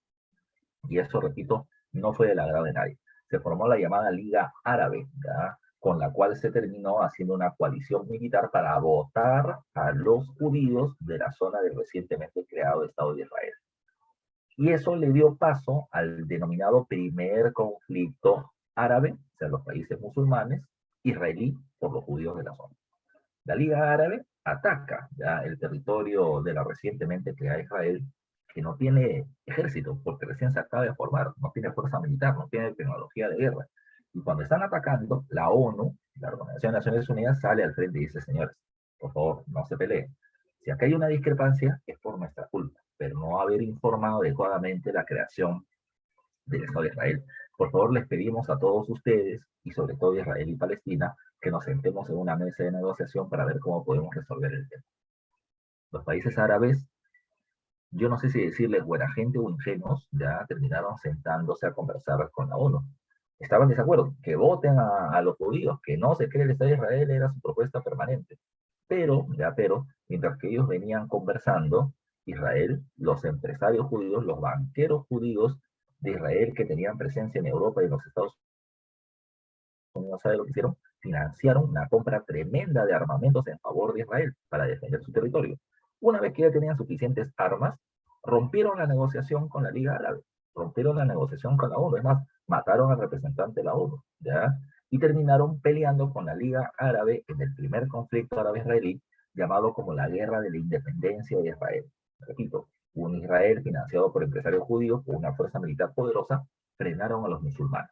S1: Y eso, repito, no fue del agrado de nadie. Se formó la llamada Liga Árabe, ¿ya? Con la cual se terminó haciendo una coalición militar para votar a los judíos de la zona del recientemente creado Estado de Israel. Y eso le dio paso al denominado primer conflicto árabe, o sea, los países musulmanes, israelí por los judíos de la zona. La Liga Árabe ataca ya el territorio de la recientemente creada Israel, que no tiene ejército, porque recién se acaba de formar, no tiene fuerza militar, no tiene tecnología de guerra. Y cuando están atacando, la ONU, la Organización de Naciones Unidas, sale al frente y dice, señores, por favor, no se peleen. Si acá hay una discrepancia, es por nuestra culpa, pero no haber informado adecuadamente la creación del Estado de Israel. Por favor, les pedimos a todos ustedes, y sobre todo Israel y Palestina, que nos sentemos en una mesa de negociación para ver cómo podemos resolver el tema. Los países árabes, yo no sé si decirles buena gente o ingenuos, ya terminaron sentándose a conversar con la ONU. Estaban de desacuerdo, que voten a los judíos, que no se cree el Estado de Israel, era su propuesta permanente. Pero, mientras que ellos venían conversando, Israel, los empresarios judíos, los banqueros judíos de Israel que tenían presencia en Europa y en los Estados Unidos, ¿sabe lo que hicieron? Financiaron una compra tremenda de armamentos en favor de Israel para defender su territorio. Una vez que ya tenían suficientes armas, rompieron la negociación con la Liga Árabe, rompieron la negociación con la ONU, es más, mataron al representante de la ONU, ¿ya? Y terminaron peleando con la Liga Árabe en el primer conflicto árabe-israelí, llamado como la Guerra de la Independencia de Israel. Repito, un Israel financiado por empresarios judíos con una fuerza militar poderosa, frenaron a los musulmanes.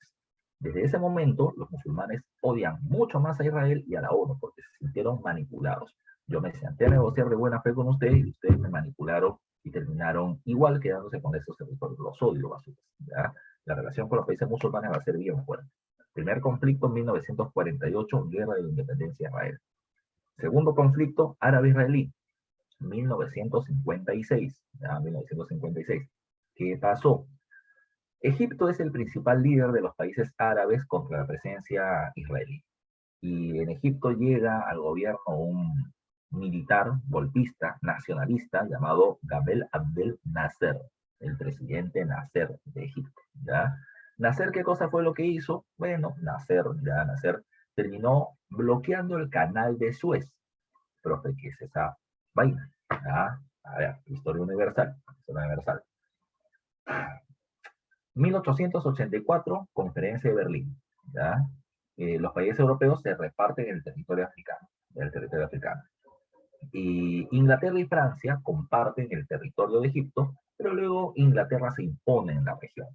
S1: Desde ese momento, los musulmanes odian mucho más a Israel y a la ONU porque se sintieron manipulados. Yo me senté a negociar de buena fe con ustedes y ustedes me manipularon y terminaron igual quedándose con esos territorios. Los odio, basuras, ¿ya? La relación con los países musulmanes va a ser bien fuerte. Primer conflicto en 1948, guerra de la independencia de Israel. Segundo conflicto árabe-israelí, 1956, ¿ya? 1956. ¿Qué pasó? Egipto es el principal líder de los países árabes contra la presencia israelí. Y en Egipto llega al gobierno un militar golpista nacionalista llamado Gamal Abdel Nasser, el presidente Nasser de Egipto. ¿Ya? Nasser, ¿qué cosa fue lo que hizo? Bueno, Nasser terminó bloqueando el canal de Suez. Profe, ¿qué es esa vaina? ¿Ya? A ver, historia universal. 1884, Conferencia de Berlín. ¿Ya? Los países europeos se reparten el territorio africano. El territorio africano. Y Inglaterra y Francia comparten el territorio de Egipto, pero luego Inglaterra se impone en la región.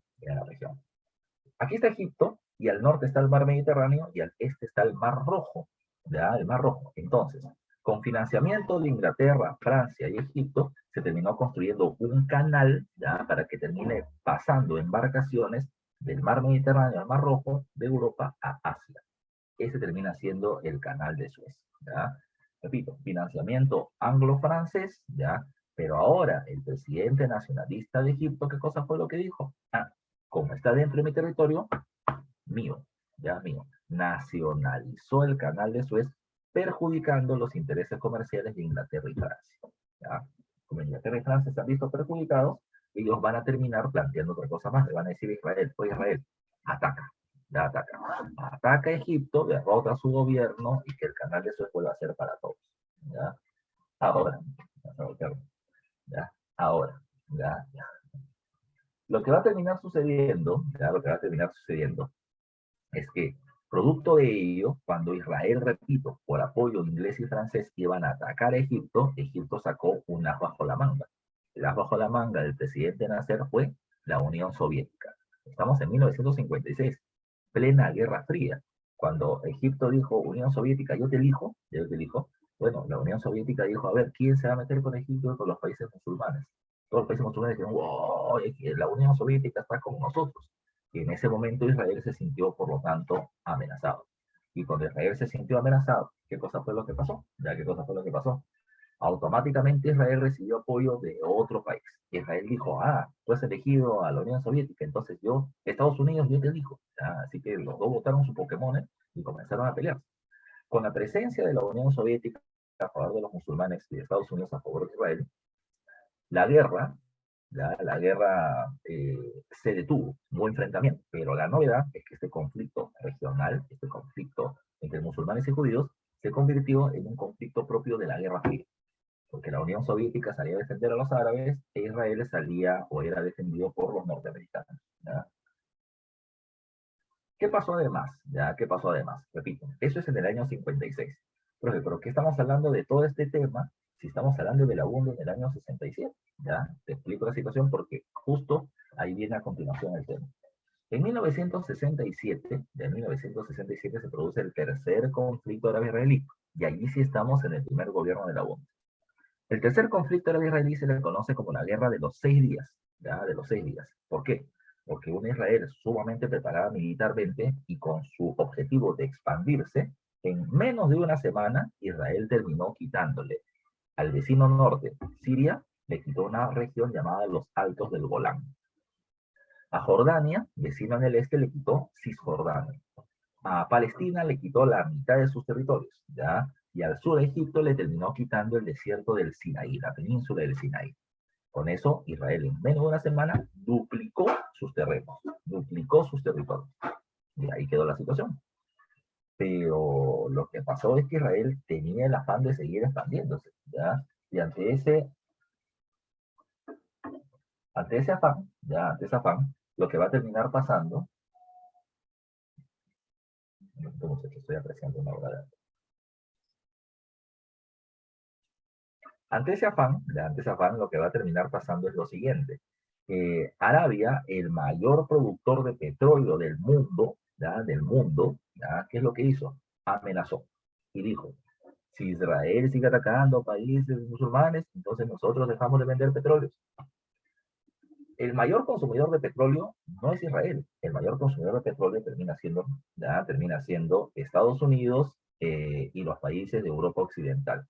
S1: Aquí está Egipto, y al norte está el mar Mediterráneo, y al este está el mar Rojo. ¿Ya? El mar Rojo. Entonces, con financiamiento de Inglaterra, Francia y Egipto, se terminó construyendo un canal, ¿ya? Para que termine pasando embarcaciones del mar Mediterráneo al mar Rojo, de Europa a Asia. Ese termina siendo el canal de Suez. ¿Ya? Repito, financiamiento anglo-francés, ¿ya? Pero ahora el presidente nacionalista de Egipto, ¿qué cosa fue lo que dijo? Como está dentro de mi territorio, mío, ya mío. Nacionalizó el canal de Suez, perjudicando los intereses comerciales de Inglaterra y Francia. ¿Ya? Como Inglaterra y Francia se han visto perjudicados, ellos van a terminar planteando otra cosa más. Le van a decir a Israel, oye Israel, ataca. Ya ataca. Ataca a Egipto, derrota a su gobierno y que el canal de Suez vuelva a ser para todos. ¿Ya? Ahora, ¿ya? Ahora, ¿ya? Lo que va a terminar sucediendo, ya, lo que va a terminar sucediendo es que, producto de ello, cuando Israel, repito, por apoyo inglés y francés, iban a atacar a Egipto, Egipto sacó un as bajo la manga. El as bajo la manga del presidente Nasser fue la Unión Soviética. Estamos en 1956, plena Guerra Fría. Cuando Egipto dijo, Unión Soviética, yo te elijo, bueno, la Unión Soviética dijo, a ver, ¿quién se va a meter con Egipto y con los países musulmanes? Todos los países musulmanes dijeron, wow, la Unión Soviética está con nosotros. Y en ese momento Israel se sintió, por lo tanto, amenazado. Y cuando Israel se sintió amenazado, ¿qué cosa fue lo que pasó? ¿Ya qué cosa fue lo que pasó? Automáticamente Israel recibió apoyo de otro país. Israel dijo, tú has elegido a la Unión Soviética, entonces yo, Estados Unidos, yo te elijo. Así que los dos votaron su Pokémon y comenzaron a pelear. Con la presencia de la Unión Soviética a favor de los musulmanes y de Estados Unidos a favor de Israel, la guerra, la guerra se detuvo, no enfrentamiento, pero la novedad es que este conflicto regional, este conflicto entre musulmanes y judíos, se convirtió en un conflicto propio de la Guerra Fría, porque la Unión Soviética salía a defender a los árabes e Israel salía o era defendido por los norteamericanos. ¿Ya? ¿Qué pasó además? ¿Ya? ¿Qué pasó además? Repito, eso es en el año 56. Profe, ¿pero qué estamos hablando de todo este tema si estamos hablando de la UNDE en el año 67? ¿Ya? Te explico la situación porque justo ahí viene a continuación el tema. En 1967, de 1967 se produce el tercer conflicto árabe-israelí, y allí sí estamos en el primer gobierno de la UNDE. El tercer conflicto árabe-israelí se le conoce como la guerra de los 6 días, ¿ya? De los 6 días. ¿Por qué? Porque una Israel sumamente preparada militarmente y con su objetivo de expandirse, en menos de una semana Israel terminó quitándole al vecino norte, Siria, le quitó una región llamada los Altos del Golán. A Jordania, vecino en el este, le quitó Cisjordania. A Palestina le quitó la mitad de sus territorios, ¿ya? Y al sur de Egipto le terminó quitando el desierto del Sinaí, la península del Sinaí. Con eso, Israel en menos de una semana duplicó sus terrenos, duplicó sus territorios. Y ahí quedó la situación. Pero lo que pasó es que Israel tenía el afán de seguir expandiéndose, ¿ya? Y ante ese afán, ya, ante ese afán, lo que va a terminar pasando, entonces estoy apreciando una obra de arte. Ante ese afán, lo que va a terminar pasando es lo siguiente. Arabia, el mayor productor de petróleo del mundo, ¿ya? Del mundo, ¿ya? ¿Qué es lo que hizo? Amenazó y dijo, si Israel sigue atacando países musulmanes, entonces nosotros dejamos de vender petróleo. El mayor consumidor de petróleo no es Israel, el mayor consumidor de petróleo termina siendo Estados Unidos y los países de Europa Occidental,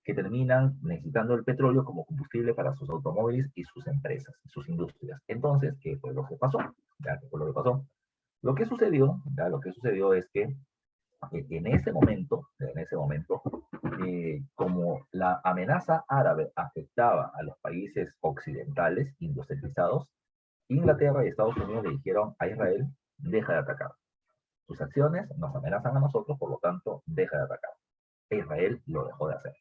S1: que terminan necesitando el petróleo como combustible para sus automóviles y sus empresas, sus industrias. Entonces, ¿qué fue lo que pasó? ¿Qué fue lo que pasó? Lo que sucedió es que en ese momento, como la amenaza árabe afectaba a los países occidentales, industrializados, Inglaterra y Estados Unidos le dijeron a Israel, deja de atacar. Tus acciones nos amenazan a nosotros, por lo tanto, deja de atacar. E Israel lo dejó de hacer.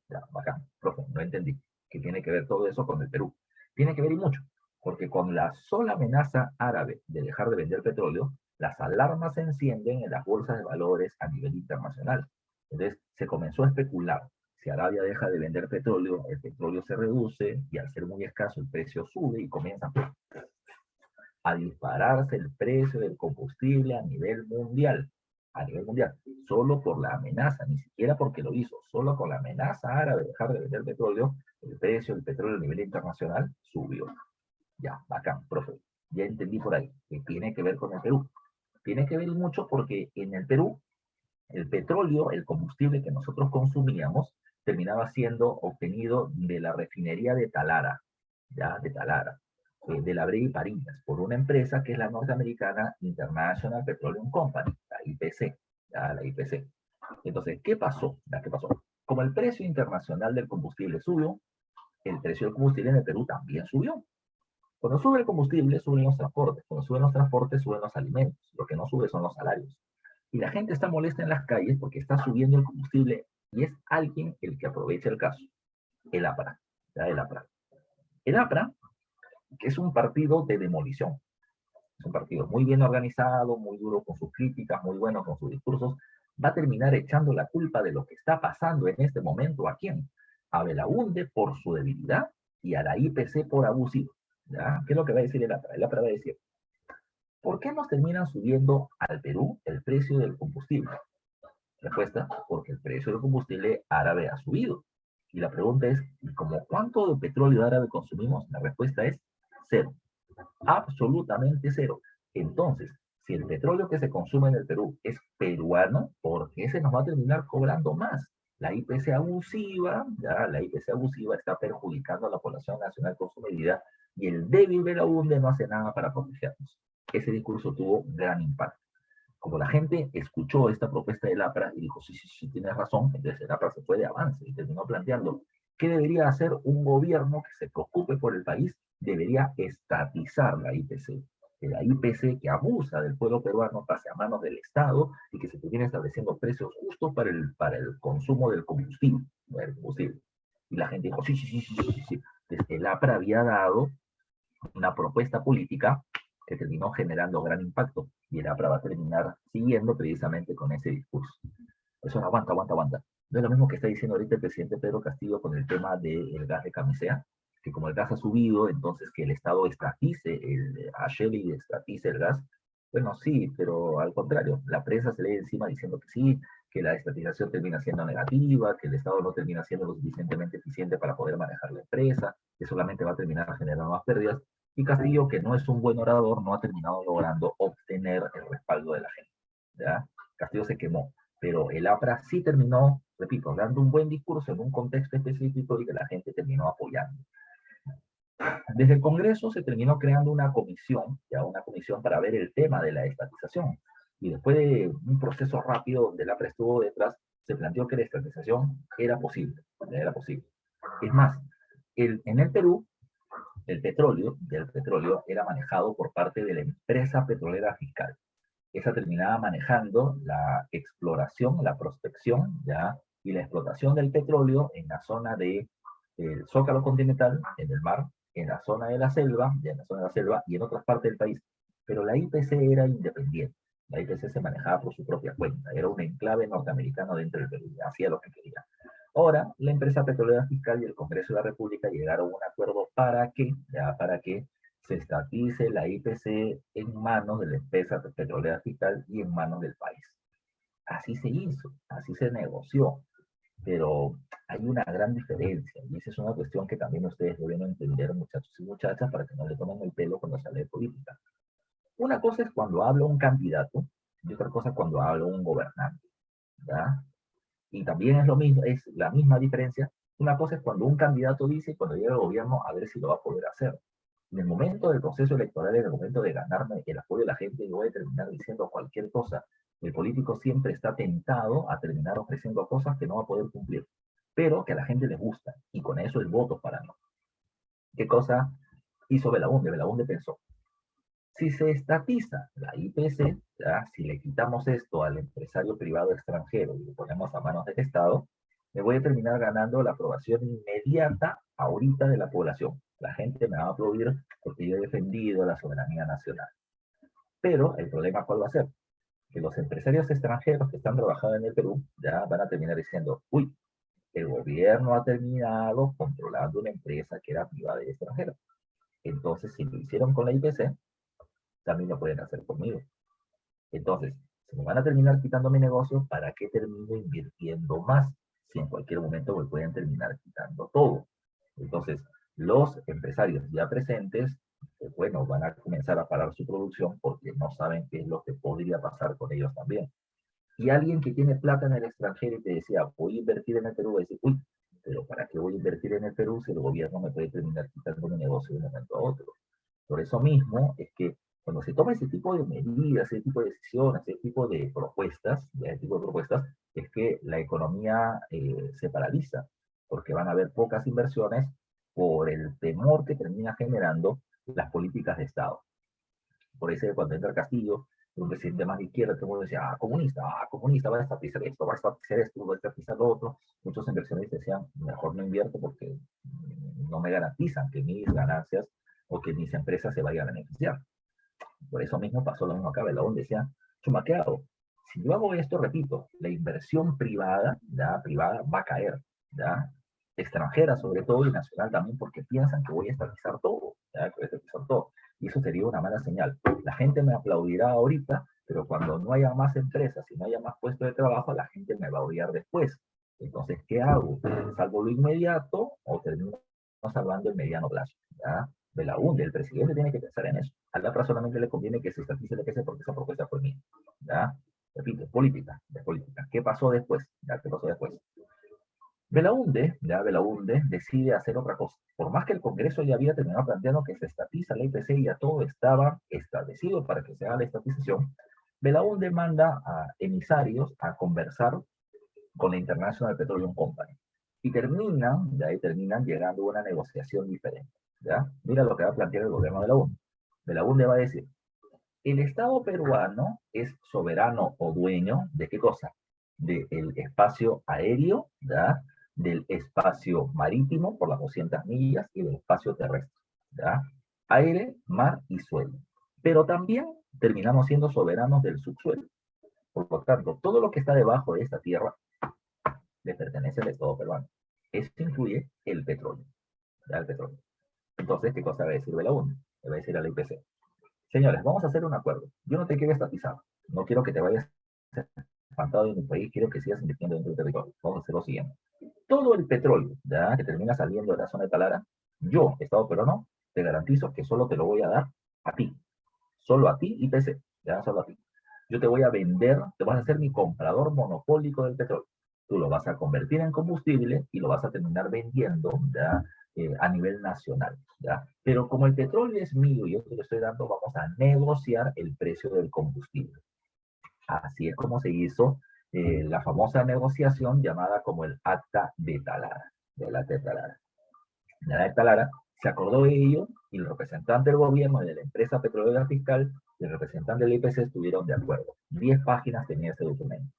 S1: Ya, bacán, profe, no entendí. ¿Qué tiene que ver todo eso con el Perú? Tiene que ver y mucho, porque con la sola amenaza árabe de dejar de vender petróleo, las alarmas se encienden en las bolsas de valores a nivel internacional. Entonces, se comenzó a especular. Si Arabia deja de vender petróleo, el petróleo se reduce y al ser muy escaso el precio sube y comienza a dispararse el precio del combustible a nivel mundial, solo por la amenaza, ni siquiera porque lo hizo, solo con la amenaza árabe de dejar de vender petróleo, el precio del petróleo a nivel internacional subió. Ya, bacán, profe, ya entendí por ahí, que tiene que ver con el Perú. Tiene que ver mucho porque en el Perú, el petróleo, el combustible que nosotros consumíamos, terminaba siendo obtenido de la refinería de Talara, ya, de Talara, de la Breve Parinas, por una empresa que es la norteamericana International Petroleum Company, la IPC, ya, la IPC. Entonces, ¿qué pasó? Ya, ¿qué pasó? Como el precio internacional del combustible subió, el precio del combustible en el Perú también subió. Cuando sube el combustible, suben los transportes. Cuando suben los transportes, suben los alimentos. Lo que no sube son los salarios. Y la gente está molesta en las calles porque está subiendo el combustible y es alguien el que aprovecha el caso. El APRA. ¿Ya? El APRA. El APRA que es un partido de demolición. Es un partido muy bien organizado, muy duro con sus críticas, muy bueno con sus discursos. Va a terminar echando la culpa de lo que está pasando en este momento ¿a quién? A Belaúnde por su debilidad y a la IPC por abusivo. ¿Ya? ¿Qué es lo que va a decir el APRA? El APRA va a decir, ¿por qué nos terminan subiendo al Perú el precio del combustible? Respuesta, porque el precio del combustible árabe ha subido. Y la pregunta es, ¿cómo cuánto de petróleo árabe consumimos? La respuesta es cero, absolutamente cero. Entonces, si el petróleo que se consume en el Perú es peruano, ¿por qué se nos va a terminar cobrando más? La IPC abusiva, ya, la IPC abusiva está perjudicando a la población nacional con su medida y el débil Belaúnde no hace nada para protegernos. Ese discurso tuvo gran impacto. Como la gente escuchó esta propuesta del APRA y dijo, sí, sí, sí, tienes razón, entonces el APRA se fue de avance y terminó planteando qué debería hacer un gobierno que se preocupe por el país, debería estatizar la IPC. Que la IPC que abusa del pueblo peruano pase a manos del Estado y que se termine estableciendo precios justos para el consumo del combustible, del combustible. Y la gente dijo, sí, sí, sí, sí, sí, sí. Entonces el APRA había dado una propuesta política que terminó generando gran impacto y el APRA va a terminar siguiendo precisamente con ese discurso. Eso no aguanta, aguanta, aguanta. No es lo mismo que está diciendo ahorita el presidente Pedro Castillo con el tema del gas de camisea, que como el gas ha subido, entonces que el Estado estatice, a Shelley estatice el gas. Bueno, sí, pero al contrario, la prensa se lee encima diciendo que sí, que la estatización termina siendo negativa, que el Estado no termina siendo lo suficientemente eficiente para poder manejar la empresa, que solamente va a terminar generando más pérdidas. Y Castillo, que no es un buen orador, no ha terminado logrando obtener el respaldo de la gente. ¿Ya? Castillo se quemó, pero el APRA sí terminó, repito, dando un buen discurso en un contexto específico y que la gente terminó apoyando. Desde el Congreso se terminó creando una comisión, ya una comisión para ver el tema de la estatización. Y después de un proceso rápido donde el APRA estuvo detrás, se planteó que la estatización era posible, era posible. Es más, en el Perú, el petróleo era manejado por parte de la empresa petrolera fiscal. Esa terminaba manejando la exploración, la prospección, ¿ya? Y la explotación del petróleo en la zona de el Zócalo continental, en el mar, en la zona de la selva, ya en la zona de la selva y en otras partes del país. Pero la IPC era independiente. La IPC se manejaba por su propia cuenta. Era un enclave norteamericano dentro del Perú. Hacía lo que quería. Ahora, la empresa petrolera fiscal y el Congreso de la República llegaron a un acuerdo para que se estatice la IPC en manos de la empresa petrolera fiscal y en manos del país. Así se hizo, así se negoció, pero hay una gran diferencia y esa es una cuestión que también ustedes deben entender, muchachos y muchachas, para que no le tomen el pelo cuando se habla de política. Una cosa es cuando habla un candidato y otra cosa es cuando habla un gobernante, ¿ya? Y también es lo mismo, es la misma diferencia. Una cosa es cuando un candidato dice, cuando llega al gobierno, a ver si lo va a poder hacer. En el momento del proceso electoral, en el momento de ganarme el apoyo de la gente, yo voy a terminar diciendo cualquier cosa. El político siempre está tentado a terminar ofreciendo cosas que no va a poder cumplir, pero que a la gente le gusta, y con eso el voto para no. ¿Qué cosa hizo Belaúnde? Belaúnde pensó, si se estatiza la IPC, ¿ya? Si le quitamos esto al empresario privado extranjero y lo ponemos a manos del Estado, me voy a terminar ganando la aprobación inmediata ahorita de la población. La gente me va a aplaudir porque yo he defendido la soberanía nacional. Pero el problema, ¿cuál va a ser? Que los empresarios extranjeros que están trabajando en el Perú ya van a terminar diciendo, uy, el gobierno ha terminado controlando una empresa que era privada y extranjera. Entonces, si lo hicieron con la IPC, también lo pueden hacer conmigo. Entonces, si me van a terminar quitando mi negocio, ¿para qué termino invirtiendo más? Si en cualquier momento me pueden terminar quitando todo. Entonces, los empresarios ya presentes, bueno, van a comenzar a parar su producción porque no saben qué es lo que podría pasar con ellos también. Y alguien que tiene plata en el extranjero y te decía, voy a invertir en el Perú, va a decir, uy, pero ¿para qué voy a invertir en el Perú si el gobierno me puede terminar quitando mi negocio de un momento a otro? Por eso mismo es que cuando se toma ese tipo de medidas, ese tipo de decisiones, ese tipo de propuestas, es que la economía se paraliza, porque van a haber pocas inversiones por el temor que termina generando las políticas de Estado. Por eso cuando entra Castillo, un presidente más de izquierda, todo el mundo decía, comunista, va a estatizar esto, va a estatizar esto, va a estatizar lo otro. Muchos inversionistas decían, mejor no invierto porque no me garantizan que mis ganancias o que mis empresas se vayan a beneficiar. Por eso mismo pasó lo mismo acá. Belaún decía, chuma, ¿qué hago? Si yo hago esto, repito, la inversión privada, ¿ya? Privada va a caer, ¿ya? Extranjera sobre todo y nacional también, porque piensan que voy a estatizar todo, ¿ya? Que voy a estatizar todo. Y eso sería una mala señal. La gente me aplaudirá ahorita, pero cuando no haya más empresas y no haya más puestos de trabajo, la gente me va a odiar después. Entonces, ¿qué hago? ¿Salvo lo inmediato o termino salvando el mediano plazo? ¿Ya? Belaúnde, el presidente tiene que pensar en eso. A la otra solamente le conviene que se estatice el EPC porque esa propuesta fue mía. ¿Ya? Repito, política, de política. ¿Qué pasó después? ¿Ya? ¿Qué pasó después? Belaúnde, ya Belaúnde decide hacer otra cosa. Por más que el Congreso ya había terminado planteando que se estatiza la IPC y ya todo estaba establecido para que se haga la estatización, Belaúnde manda a emisarios a conversar con la International Petroleum Company. Y terminan, de ahí terminan llegando a una negociación diferente. ¿Ya? Mira lo que va a plantear el gobierno de la UNE. De la UNE va a decir, el Estado peruano es soberano o dueño de qué cosa? Del espacio aéreo, ¿ya? Del espacio marítimo por las 200 millas y del espacio terrestre. ¿Ya? Aire, mar y suelo. Pero también terminamos siendo soberanos del subsuelo. Por lo tanto, todo lo que está debajo de esta tierra le pertenece al Estado peruano. Esto incluye el petróleo. ¿Ya? El petróleo. Entonces, ¿qué cosa va a decir Belaúnde? Le va a decir a la IPC. Señores, vamos a hacer un acuerdo. Yo no te quiero estatizar. No quiero que te vayas espantado de mi país. Quiero que sigas invirtiendo dentro del territorio. Vamos a hacer lo siguiente. Todo el petróleo, ¿ya? Que termina saliendo de la zona de Talara, yo, Estado peruano, te garantizo que solo te lo voy a dar a ti. Solo a ti, IPC. ¿Ya? Solo a ti. Yo te voy a vender, te vas a hacer mi comprador monopólico del petróleo. Tú lo vas a convertir en combustible y lo vas a terminar vendiendo, ¿ya? A nivel nacional, ¿ya? Pero como el petróleo es mío y yo te lo estoy dando, vamos a negociar el precio del combustible. Así es como se hizo la famosa negociación llamada como el Acta de Talara, del Acta de Talara. En el Acta de Talara se acordó de ello y el representante del gobierno y de la empresa petrolera fiscal y el representante del IPC estuvieron de acuerdo. 10 páginas tenía ese documento.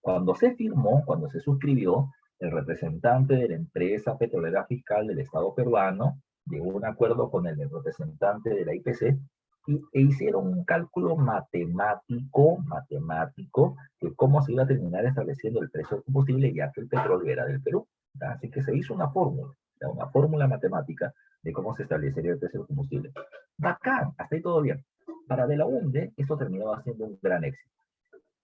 S1: Cuando se firmó, cuando se suscribió, el representante de la empresa petrolera fiscal del Estado peruano llegó a un acuerdo con el representante de la IPC e hicieron un cálculo matemático de cómo se iba a terminar estableciendo el precio del combustible, ya que el petróleo era del Perú. ¿Ya? Así que se hizo una fórmula matemática de cómo se establecería el precio del combustible. Bacán, hasta ahí todo bien. Para De la UNDE, esto terminó siendo un gran éxito.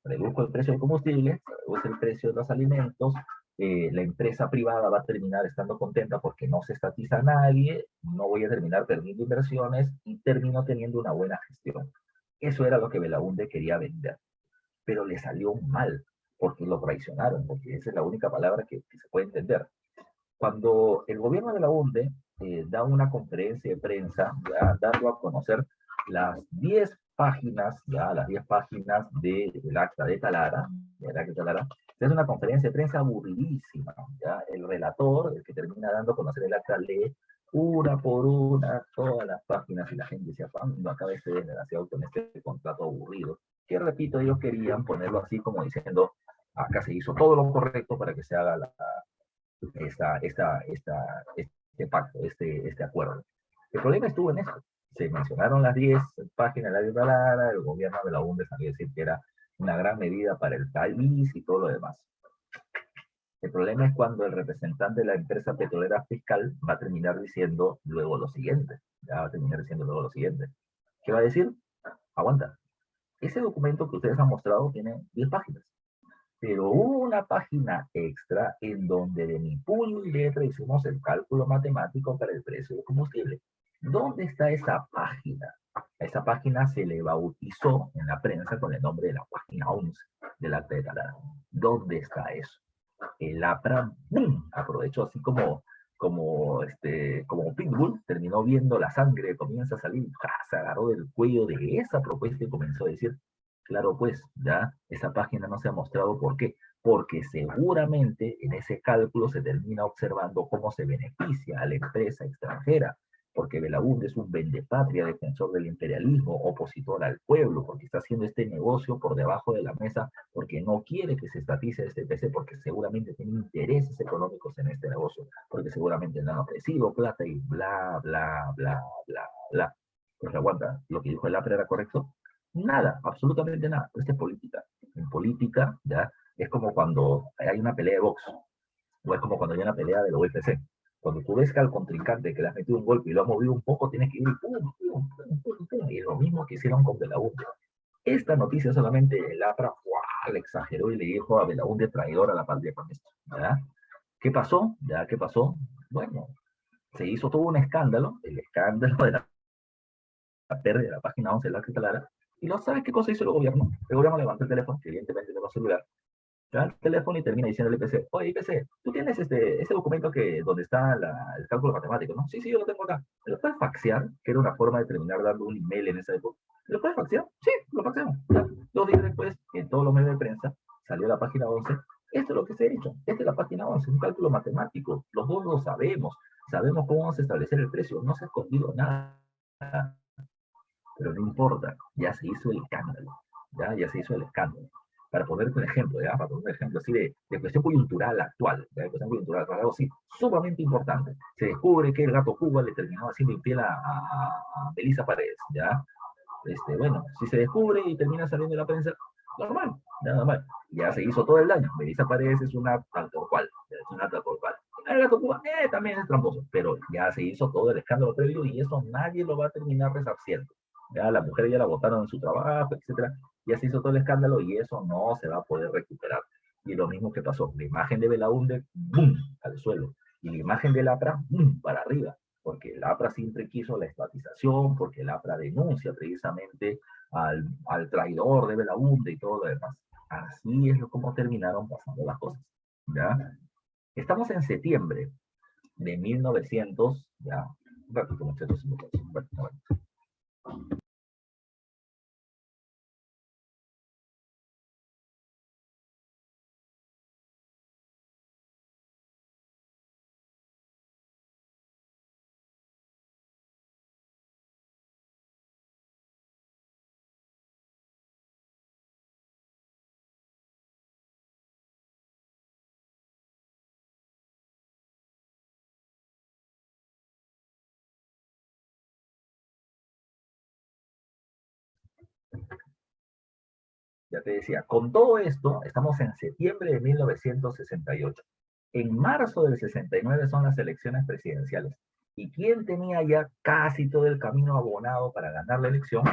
S1: Reduzco el precio del combustible, reduce el precio de los alimentos, la empresa privada va a terminar estando contenta porque no se estatiza a nadie, no voy a terminar perdiendo inversiones y termino teniendo una buena gestión. Eso era lo que Belaúnde quería vender, pero le salió mal porque lo traicionaron, porque esa es la única palabra que se puede entender. Cuando el gobierno de Belaúnde da una conferencia de prensa, ya dando a conocer las 10 páginas, ya las 10 páginas del acta de Talara, es una conferencia de prensa aburridísima, ya el relator, el que termina dando a conocer el acta, lee una por una todas las páginas y la gente decía, ¿cuándo acaba este desgraciado con este contrato aburrido? Que repito, ellos querían ponerlo así como diciendo, acá se hizo todo lo correcto para que se haga este pacto, este acuerdo. El problema estuvo en esto. Se mencionaron las 10 páginas de la Talara, el gobierno de la UNDE salió a decir que era una gran medida para el país y todo lo demás. El problema es cuando el representante de la empresa petrolera fiscal va a terminar diciendo luego lo siguiente. Ya va a terminar diciendo luego lo siguiente. ¿Qué va a decir? Aguanta. Ese documento que ustedes han mostrado tiene 10 páginas. Pero hubo una página extra en donde de mi puño y letra hicimos el cálculo matemático para el precio del combustible. ¿Dónde está esa página? A esa página se le bautizó en la prensa con el nombre de la página 11 del Acta de Talara. ¿Dónde está eso? El APRA, ¡bum!, aprovechó así como Pitbull, terminó viendo la sangre, comienza a salir, ¡ja!, se agarró del cuello de esa propuesta y comenzó a decir, claro, pues, ya, esa página no se ha mostrado. ¿Por qué? Porque seguramente en ese cálculo se termina observando cómo se beneficia a la empresa extranjera porque Belaúnde es un vendepatria, defensor del imperialismo, opositor al pueblo, porque está haciendo este negocio por debajo de la mesa, porque no quiere que se estatice este PC, porque seguramente tiene intereses económicos en este negocio, porque seguramente le han ofrecido plata y bla, bla, bla, bla, bla. Pues aguanta, lo que dijo el APRA era correcto. Nada, absolutamente nada. Esto es política. En política, ya, es como cuando hay una pelea de box, o es como cuando hay una pelea de la UFC. Cuando tú ves que al contrincante que le has metido un golpe y lo ha movido un poco, tienes que ir y pum, pum, pum, pum, pum. Y lo mismo que hicieron con Belaúnde. Esta noticia solamente el APRA le exageró y le dijo a Belaúnde traidor a la patria con esto. ¿Verdad? ¿Qué pasó? ¿Ya qué pasó? Bueno, se hizo todo un escándalo, el escándalo de la pérdida de la página 11 de la Critalara. ¿Y no sabes qué cosa hizo el gobierno? El gobierno levantó el teléfono, que evidentemente no va a celular, te da el teléfono y termina diciendo al IPC, oye IPC, tú tienes ese documento que, donde está el cálculo matemático, ¿no? Sí, sí, yo lo tengo acá. ¿Me lo puedes faxear? Que era una forma de terminar dando un email en esa época. ¿Me lo puedes faxear? Sí, lo faxeamos. 2 días después, en todos los medios de prensa, salió la página 11. Esto es lo que se ha hecho. Esta es la página 11, un cálculo matemático. Los dos lo sabemos. Sabemos cómo vamos a establecer el precio. No se ha escondido nada. Pero no importa. Ya se hizo el escándalo. Ya se hizo el escándalo. Para ponerte un ejemplo, ¿ya? Para poner un ejemplo así de cuestión coyuntural actual, ¿ya? De cuestión coyuntural actual, algo así, sumamente importante. Se descubre que el gato Cuba le terminó haciendo infiel a Melissa Paredes, ¿ya? Bueno, si se descubre y termina saliendo en la prensa, normal, ya normal. Ya se hizo todo el daño. Melissa Paredes es una tal por cual, es una tal por cual. El gato Cuba también es tramposo, pero ya se hizo todo el escándalo previo y eso nadie lo va a terminar resarciendo. Ya la mujer ya la botaron en su trabajo, etcétera. Ya se hizo todo el escándalo y eso no se va a poder recuperar. Y lo mismo que pasó, la imagen de Belaúnde, ¡bum!, al suelo. Y la imagen del APRA, ¡bum!, para arriba. Porque el APRA siempre quiso la estatización, porque el APRA denuncia precisamente al traidor de Belaúnde y todo lo demás. Así es como terminaron pasando las cosas. ¿Ya? Estamos en septiembre de 1900, ya, un ratito, muchachos, bueno. Ya te decía, con todo esto, estamos en septiembre de 1968. En marzo del 69 son las elecciones presidenciales. ¿Y quién tenía ya casi todo el camino abonado para ganar la elección?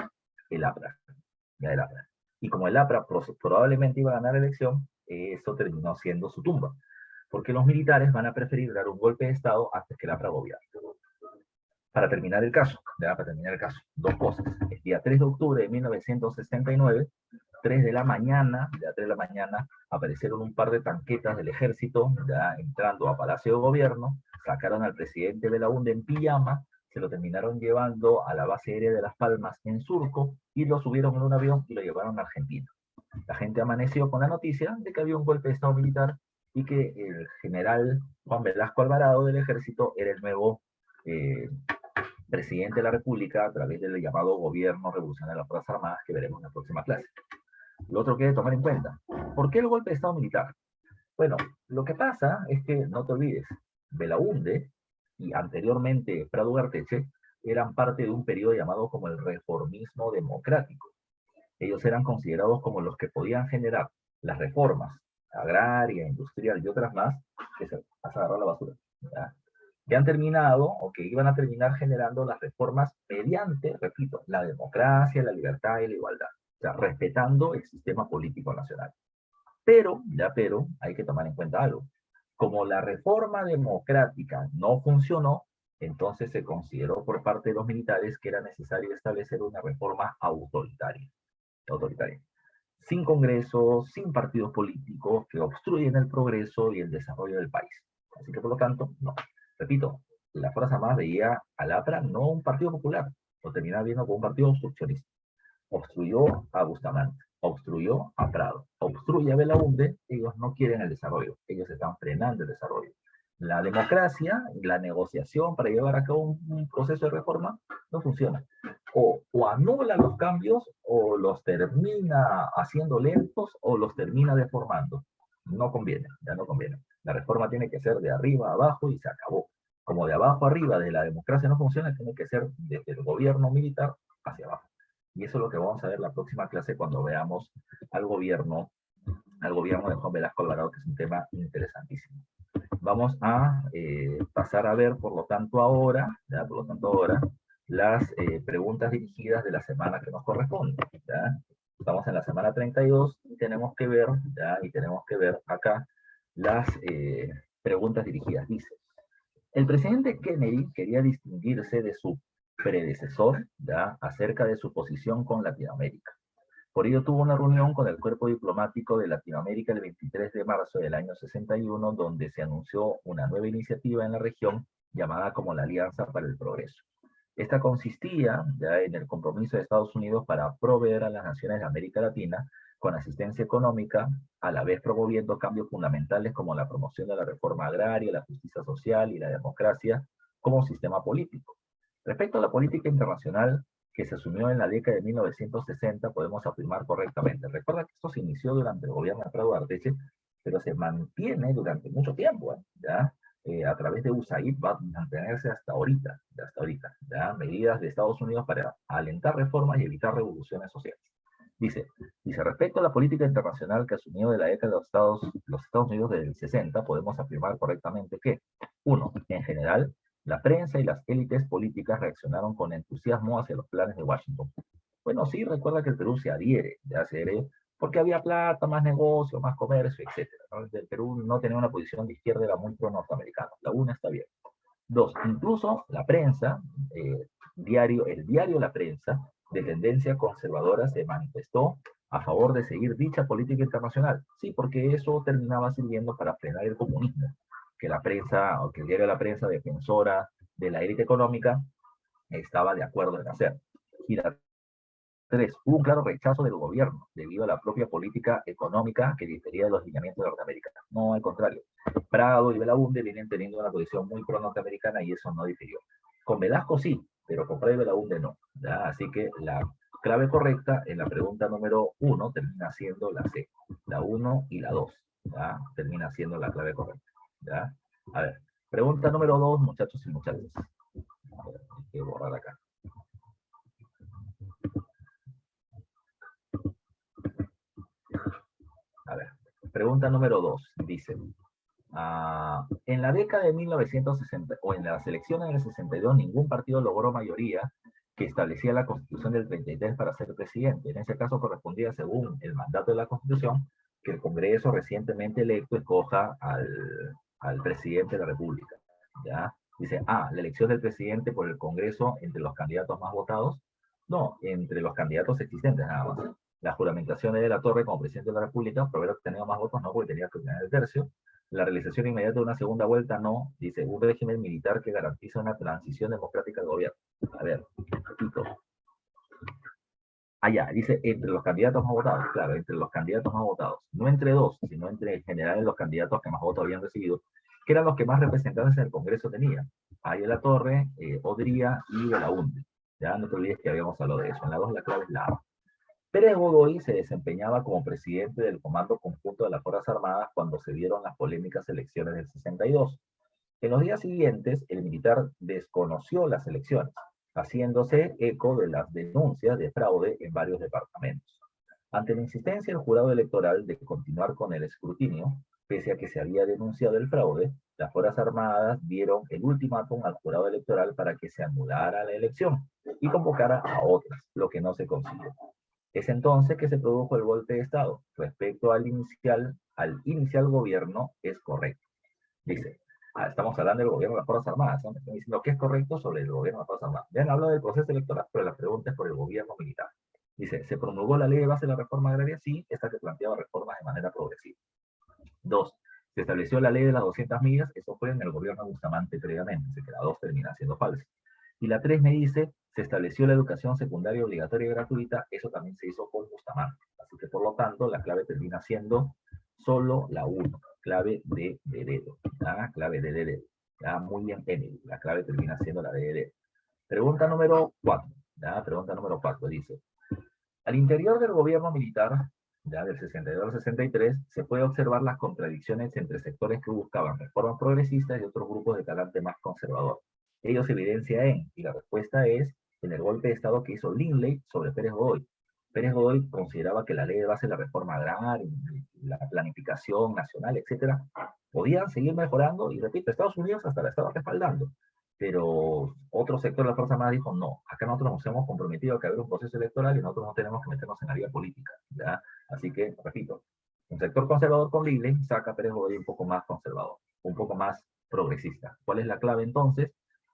S1: El APRA. Ya el APRA. Y como el APRA probablemente iba a ganar la elección, eso terminó siendo su tumba. Porque los militares van a preferir dar un golpe de Estado antes que el APRA gobierne. Para terminar el caso, ya, para terminar el caso, dos cosas. El día 3 de octubre de 1969, 3 de la mañana, ya 3 de la mañana, aparecieron un par de tanquetas del ejército, ya entrando a Palacio de Gobierno, sacaron al presidente Belaúnde en pijama, se lo terminaron llevando a la base aérea de Las Palmas en Surco y lo subieron en un avión y lo llevaron a Argentina. La gente amaneció con la noticia de que había un golpe de Estado militar y que el general Juan Velasco Alvarado del ejército era el nuevo presidente de la República a través del llamado Gobierno Revolucionario de las Fuerzas Armadas que veremos en la próxima clase. Lo otro que hay que tomar en cuenta, ¿por qué el golpe de Estado militar? Bueno, lo que pasa es que, no te olvides, Belaúnde y anteriormente Prado Garteche eran parte de un periodo llamado como el reformismo democrático. Ellos eran considerados como los que podían generar las reformas agraria, industrial y otras más, que se vas a agarrar la basura, ¿ya? Que han terminado o que iban a terminar generando las reformas mediante, repito, la democracia, la libertad y la igualdad, o sea, respetando el sistema político nacional. Pero, hay que tomar en cuenta algo. Como la reforma democrática no funcionó, entonces se consideró por parte de los militares que era necesario establecer una reforma autoritaria, sin congresos, sin partidos políticos que obstruyen el progreso y el desarrollo del país. Así que, por lo tanto, no. Repito, la Fuerza Armada veía al APRA no un partido popular, lo terminaba viendo como un partido obstruccionista. Obstruyó a Bustamante, obstruyó a Prado, obstruye a Belaúnde, ellos no quieren el desarrollo, ellos están frenando el desarrollo. La democracia, la negociación para llevar a cabo un proceso de reforma no funciona. O anula los cambios, o los termina haciendo lentos, o los termina deformando. No conviene, ya no conviene. La reforma tiene que ser de arriba a abajo y se acabó. Como de abajo a arriba de la democracia no funciona, tiene que ser desde el gobierno militar hacia abajo. Y eso es lo que vamos a ver la próxima clase cuando veamos al gobierno, al gobierno de Juan Velasco Alvarado, que es un tema interesantísimo. Vamos a pasar a ver, por lo tanto, ahora, ¿ya? Por lo tanto, ahora, las preguntas dirigidas de la semana que nos corresponde. ¿Ya? Estamos en la semana 32 y tenemos que ver, ¿ya? Y tenemos que ver acá las preguntas dirigidas. Dice, el presidente Kennedy quería distinguirse de su predecesor, ¿ya? Acerca de su posición con Latinoamérica. Por ello tuvo una reunión con el cuerpo diplomático de Latinoamérica el 23 de marzo del año 61, donde se anunció una nueva iniciativa en la región llamada como la Alianza para el Progreso. Esta consistía ya en el compromiso de Estados Unidos para proveer a las naciones de América Latina con asistencia económica, a la vez promoviendo cambios fundamentales como la promoción de la reforma agraria, la justicia social y la democracia como sistema político. Respecto a la política internacional, que se asumió en la década de 1960, podemos afirmar correctamente. Recuerda que esto se inició durante el gobierno de Prado Arteche, pero se mantiene durante mucho tiempo, ¿ya? A través de USAID va a mantenerse hasta ahorita, ¿ya? Medidas de Estados Unidos para alentar reformas y evitar revoluciones sociales. Dice, respecto a la política internacional que asumió de la década de los Estados Unidos del 60, podemos afirmar correctamente que, uno, en general, la prensa y las élites políticas reaccionaron con entusiasmo hacia los planes de Washington. Bueno, sí, recuerda que el Perú se adhiere, porque había plata, más negocio, más comercio, etc. ¿No? El Perú no tenía una posición de izquierda, era muy pro-norteamericano. La una está bien. Dos, incluso la prensa, el diario La Prensa, de tendencia conservadora, se manifestó a favor de seguir dicha política internacional. Sí, porque eso terminaba sirviendo para frenar el comunismo, que la prensa, o que el diario La Prensa, defensora de la élite económica, estaba de acuerdo en hacer. Y la tres, hubo un claro rechazo del gobierno debido a la propia política económica que difería de los lineamientos de Norteamérica. No, al contrario. Prado y Belaúnde vienen teniendo una posición muy pro-norteamericana y eso no difirió. Con Velasco sí, pero con Prado y Belaúnde no. ¿Ya? Así que la clave correcta en la pregunta número 1 termina siendo la C. La 1 y la 2. ¿Ya? Termina siendo la clave correcta. ¿Ya? A ver, pregunta número 2, muchachos y muchachas. A ver, hay que borrar acá. A ver, pregunta número 2. Dice, en la década de 1960, o en las elecciones del 62, ningún partido logró mayoría que establecía la Constitución del 33 para ser presidente. En ese caso correspondía, según el mandato de la Constitución, que el Congreso recientemente electo escoja al presidente de la República. ¿Ya? Dice, la elección del presidente por el Congreso entre los candidatos más votados. No, entre los candidatos existentes nada más. La juramentación de la Torre como presidente de la República, por haber obtenido más votos, no, porque tenía que obtener el tercio. La realización inmediata de una segunda vuelta, no. Dice, un régimen militar que garantiza una transición democrática del gobierno. A ver, repito. Ya, dice, entre los candidatos más votados. Claro, entre los candidatos más votados. No entre dos, sino entre en general los candidatos que más votos habían recibido, que eran los que más representantes en el Congreso tenían. Ahí La Torre, Odría y Belaúnde. Ya, no te olvides que habíamos hablado de eso. En la 2 la clave es la A. Pérez Godoy se desempeñaba como presidente del Comando Conjunto de las Fuerzas Armadas cuando se dieron las polémicas elecciones del 62. En los días siguientes, el militar desconoció las elecciones, haciéndose eco de las denuncias de fraude en varios departamentos. Ante la insistencia del jurado electoral de continuar con el escrutinio, pese a que se había denunciado el fraude, las Fuerzas Armadas dieron el ultimátum al jurado electoral para que se anulara la elección y convocara a otras, lo que no se consiguió. Es entonces que se produjo el golpe de Estado. Respecto al inicial gobierno, es correcto. Dice, estamos hablando del gobierno de las Fuerzas Armadas, ¿no? Me están diciendo que es correcto sobre el gobierno de las Fuerzas Armadas. Ya han hablado del proceso electoral, pero la pregunta es por el gobierno militar. Dice, ¿se promulgó la ley de base de la reforma agraria? Sí, esta que planteaba reformas de manera progresiva. 2. Se estableció la ley de las 200 millas, eso fue en el gobierno de Bustamante previamente, así que la 2 termina siendo falsa. Y la 3 me dice, se estableció la educación secundaria obligatoria y gratuita, eso también se hizo con Bustamante. Así que por lo tanto, la clave termina siendo solo la 1. clave de dedo. ¿Ya? Clave de dedo. ¿Ya? Muy bien, Emily. La clave termina siendo la de dedo. Pregunta número 4. ¿Ya? Pregunta número 4 dice, al interior del gobierno militar, ya del 62 al 63, se puede observar las contradicciones entre sectores que buscaban reformas progresistas y otros grupos de talante más conservador. Ello se evidencia y la respuesta es, en el golpe de Estado que hizo Lindley sobre Pérez Godoy. Pérez Godoy consideraba que la ley de base de la reforma agraria, la planificación nacional, etcétera, podían seguir mejorando, y repito, Estados Unidos hasta la estaba respaldando, pero otro sector de la Fuerza Armada dijo, no, acá nosotros nos hemos comprometido a que haber un proceso electoral y nosotros no tenemos que meternos en la vía política, ¿ya? Así que, repito, un sector conservador con Lindley saca a Pérez Godoy un poco más conservador, un poco más progresista. ¿Cuál es la clave entonces?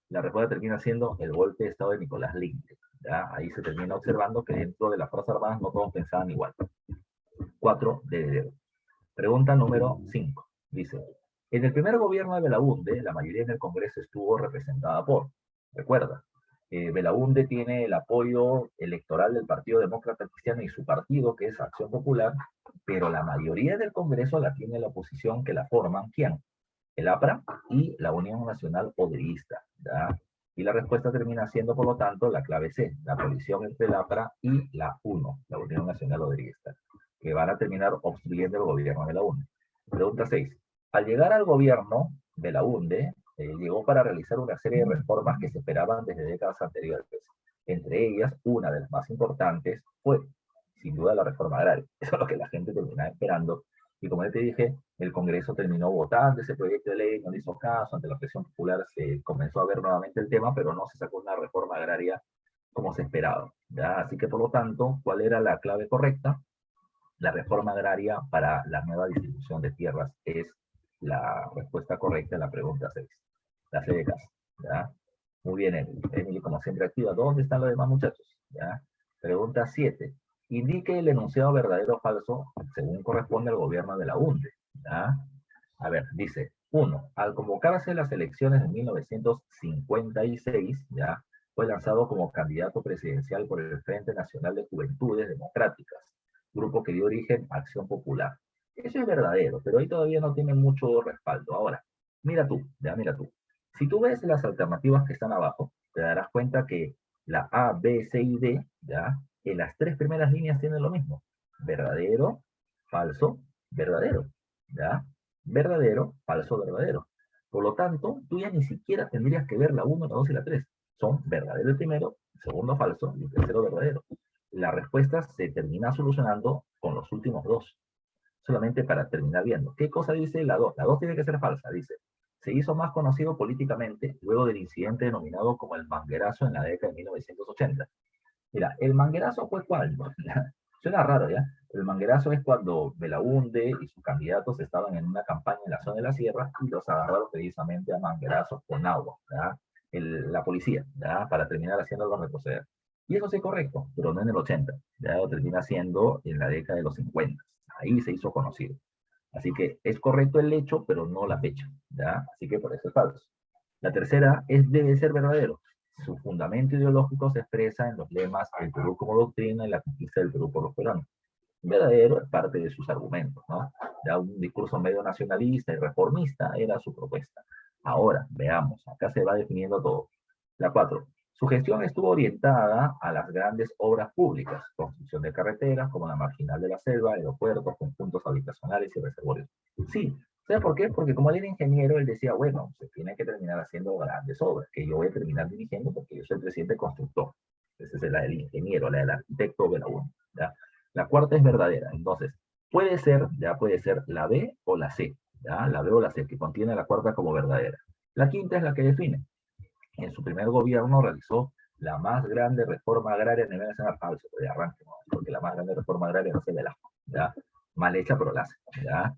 S1: La respuesta termina siendo el golpe de Estado de Nicolás Lindley, ¿ya? Ahí se termina observando que dentro de las Fuerzas Armadas no todos pensaban igual. 4 de enero. Pregunta número 5. Dice, en el primer gobierno de Belaúnde, la mayoría en el Congreso estuvo representada por, recuerda, Belaúnde tiene el apoyo electoral del Partido Demócrata Cristiano y su partido, que es Acción Popular, pero la mayoría del Congreso la tiene la oposición, que la forman, ¿quién? El APRA y la Unión Nacional Obrerista, ¿ya? Y la respuesta termina siendo, por lo tanto, la clave C, la coalición entre el APRA y la UNO, la Unión Nacional Obrerista, que van a terminar obstruyendo el gobierno de la UNE. Pregunta 6. Al llegar al gobierno de la UNDE, llegó para realizar una serie de reformas que se esperaban desde décadas anteriores. Entre ellas, una de las más importantes fue, sin duda, la reforma agraria. Eso es lo que la gente terminaba esperando. Y como ya te dije, el Congreso terminó votando ese proyecto de ley, no le hizo caso, ante la presión popular se comenzó a ver nuevamente el tema, pero no se sacó una reforma agraria como se esperaba, ¿ya? Así que, por lo tanto, ¿cuál era la clave correcta? La reforma agraria para la nueva distribución de tierras es la respuesta correcta a la pregunta 6. La C de casa, ¿ya? Muy bien, Emily. Emily, como siempre, activa. ¿Dónde están los demás muchachos? ¿Ya? Pregunta 7. Indique el enunciado verdadero o falso según corresponde al gobierno de la UNDE. ¿Ya? A ver, dice, 1. Al convocarse las elecciones de 1956, ¿ya? Fue lanzado como candidato presidencial por el Frente Nacional de Juventudes Democráticas, grupo que dio origen a Acción Popular. Eso es verdadero, pero ahí todavía no tiene mucho respaldo. Ahora, mira tú, ya mira tú. Si tú ves las alternativas que están abajo, te darás cuenta que la A, B, C y D, ya, en las tres primeras líneas tienen lo mismo. Verdadero, falso, verdadero, ya. Verdadero, falso, verdadero. Por lo tanto, tú ya ni siquiera tendrías que ver la 1, la 2 y la 3. Son verdadero el primero, segundo falso y el tercero verdadero. La respuesta se termina solucionando con los últimos dos, solamente para terminar viendo. ¿Qué cosa dice la 2? La 2 tiene que ser falsa, dice. Se hizo más conocido políticamente luego del incidente denominado como el manguerazo en la década de 1980. Mira, el manguerazo fue cuando, suena raro, ¿ya? El manguerazo es cuando Belaúnde y sus candidatos estaban en una campaña en la zona de la sierra y los agarraron precisamente a manguerazos con agua, ¿ya? La policía, ¿ya? Para terminar haciéndolos retroceder. Y eso sí es correcto, pero no en el 80, ya lo termina haciendo en la década de los 50. Ahí se hizo conocido. Así que es correcto el hecho, pero no la fecha, ¿ya? Así que por eso es falso. La tercera debe ser verdadero. Su fundamento ideológico se expresa en los lemas El Perú como doctrina y la conquista del Perú por los peruanos. Verdadero es parte de sus argumentos, ¿no? Ya un discurso medio nacionalista y reformista era su propuesta. Ahora, veamos, acá se va definiendo todo. La 4. Su gestión estuvo orientada a las grandes obras públicas, construcción de carreteras como la Marginal de la Selva, aeropuertos, conjuntos habitacionales y reservorios. Sí, ¿sabe por qué? Porque como él era ingeniero, él decía, bueno, se tiene que terminar haciendo grandes obras, que yo voy a terminar dirigiendo porque yo soy el presidente constructor. Esa es la del ingeniero, la del arquitecto de la UNO, ¿ya? La cuarta es verdadera, entonces, puede ser, ya puede ser la B o la C, ¿ya? La B o la C, que contiene la cuarta como verdadera. La quinta es la que define. En su primer gobierno realizó la más grande reforma agraria a nivel nacional, falso, de arranque, ¿no? Porque la más grande reforma agraria no se ve la, ¿ya? Mal hecha, pero la hace, ¿ya?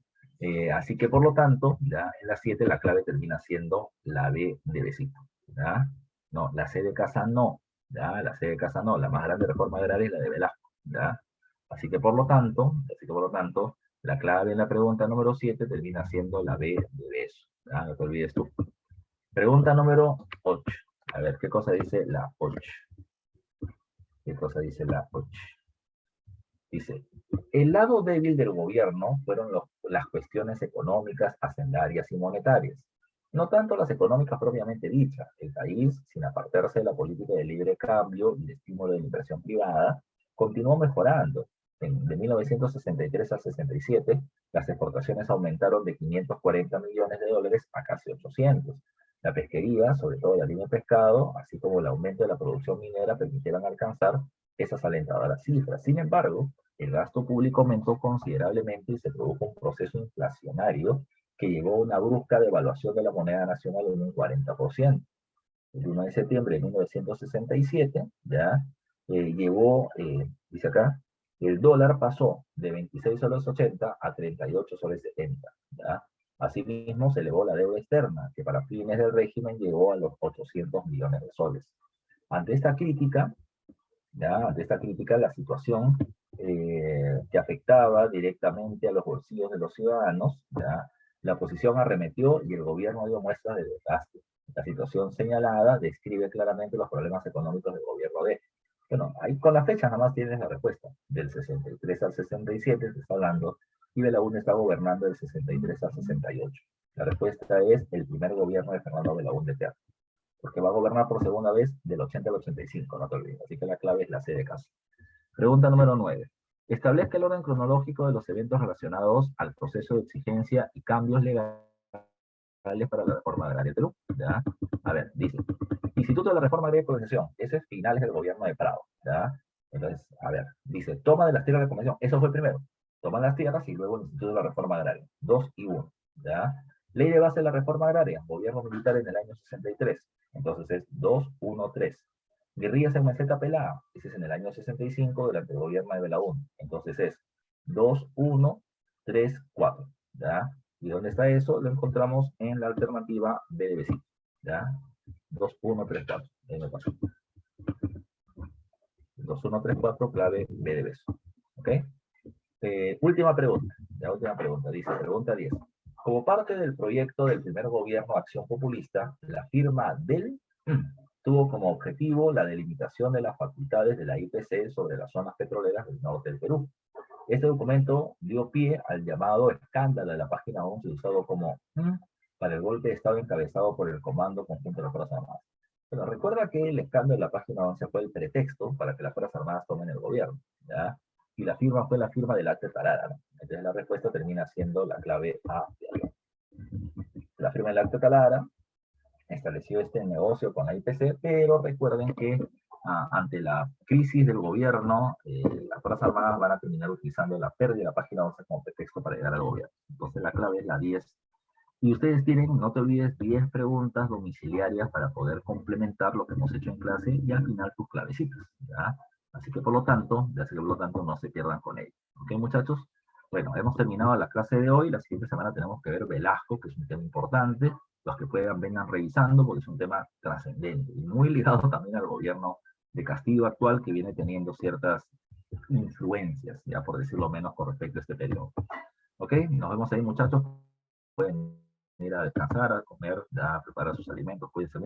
S1: Así que por lo tanto, ya en la 7 la clave termina siendo la B de besito, ¿ya? No, la C de casa no, ¿ya? La C de casa no, la más grande reforma agraria es la de Velasco, ¿ya? Así que por lo tanto, la clave en la pregunta número 7 termina siendo la B de beso, ¿ya? No te olvides tú. Pregunta número 8. A ver, ¿qué cosa dice la 8? ¿Qué cosa dice la 8? Dice, el lado débil del gobierno fueron los las cuestiones económicas, hacendarias y monetarias. No tanto las económicas propiamente dichas. El país, sin apartarse de la política de libre cambio y de estímulo de la inversión privada, continuó mejorando. De 1963 al 67, las exportaciones aumentaron de 540 millones de dólares a casi 800. La pesquería, sobre todo la línea de pescado, así como el aumento de la producción minera permitieron alcanzar esas alentadoras cifras. Sin embargo, el gasto público aumentó considerablemente y se produjo un proceso inflacionario que llevó a una brusca devaluación de la moneda nacional en un 40%. El 1 de septiembre de 1967, ya, dice acá, el dólar pasó de 26 soles 80 a 38 soles 70, ¿ya? Asimismo, se elevó la deuda externa, que para fines del régimen llegó a los 800 millones de soles. Ante esta crítica, ¿ya? Ante esta crítica, la situación que afectaba directamente a los bolsillos de los ciudadanos, ¿ya? La oposición arremetió y el gobierno dio muestras de desgaste. La situación señalada describe claramente los problemas económicos del gobierno de... Bueno, ahí con la fecha nada más tienes la respuesta. Del 63 al 67 se está hablando, y Belaúnde está gobernando del 63 al 68. La respuesta es el primer gobierno de Fernando Belaúnde Terry, porque va a gobernar por segunda vez del 80 al 85, no te olvides. Así que la clave es la C de caso. Pregunta número 9. Establezca el orden cronológico de los eventos relacionados al proceso de exigencia y cambios legales para la reforma agraria de Perú. ¿Ya? A ver, dice, Instituto de la Reforma Agraria y Colonización, ese es finales del gobierno de Prado. ¿Ya? Entonces, a ver, dice, toma de las tierras de convención, eso fue el primero. Toman las tierras y luego el Instituto de la Reforma Agraria. 2 y 1. ¿Ya? Ley de base de la reforma agraria, gobierno militar en el año 63. Entonces es 2, 1, 3. Guerrillas en Meseta Pelada, ese es en el año 65 durante el gobierno de Belaúnde. Entonces es 2, 1, 3, 4. ¿Ya? ¿Y dónde está eso? Lo encontramos en la alternativa B de Besito. ¿Ya? 2, 1, 3, 4. Ahí me pasó. 2, 1, 3, 4, clave B de beso. ¿Ok? Última pregunta. La última pregunta. Dice, pregunta 10. Como parte del proyecto del primer gobierno Acción Populista, la firma del tuvo como objetivo la delimitación de las facultades de la IPC sobre las zonas petroleras del norte del Perú. Este documento dio pie al llamado escándalo de la página 11 usado como para el golpe de Estado encabezado por el Comando Conjunto de las Fuerzas Armadas. Pero recuerda que el escándalo de la página 11 fue el pretexto para que las Fuerzas Armadas tomen el gobierno, ¿ya? Y la firma fue la firma del acta de Tarara, ¿no? Entonces la respuesta termina siendo la clave A de arriba. La firma del acta de Tarara estableció este negocio con la IPC, pero recuerden que ante la crisis del gobierno, las Fuerzas Armadas van a terminar utilizando la pérdida de la página 11 como pretexto para llegar al gobierno. Entonces la clave es la 10. Y ustedes tienen, no te olvides, 10 preguntas domiciliarias para poder complementar lo que hemos hecho en clase y al final tus clavecitas, ¿ya? Así que por lo tanto, no se pierdan con ello. ¿Ok, muchachos? Bueno, hemos terminado la clase de hoy. La siguiente semana tenemos que ver Velasco, que es un tema importante. Los que puedan vengan revisando porque es un tema trascendente y muy ligado también al gobierno de Castillo actual, que viene teniendo ciertas influencias, ya por decirlo menos, con respecto a este periodo. ¿Ok? Nos vemos ahí, muchachos. Pueden ir a descansar, a comer, a preparar sus alimentos. Cuídense mucho.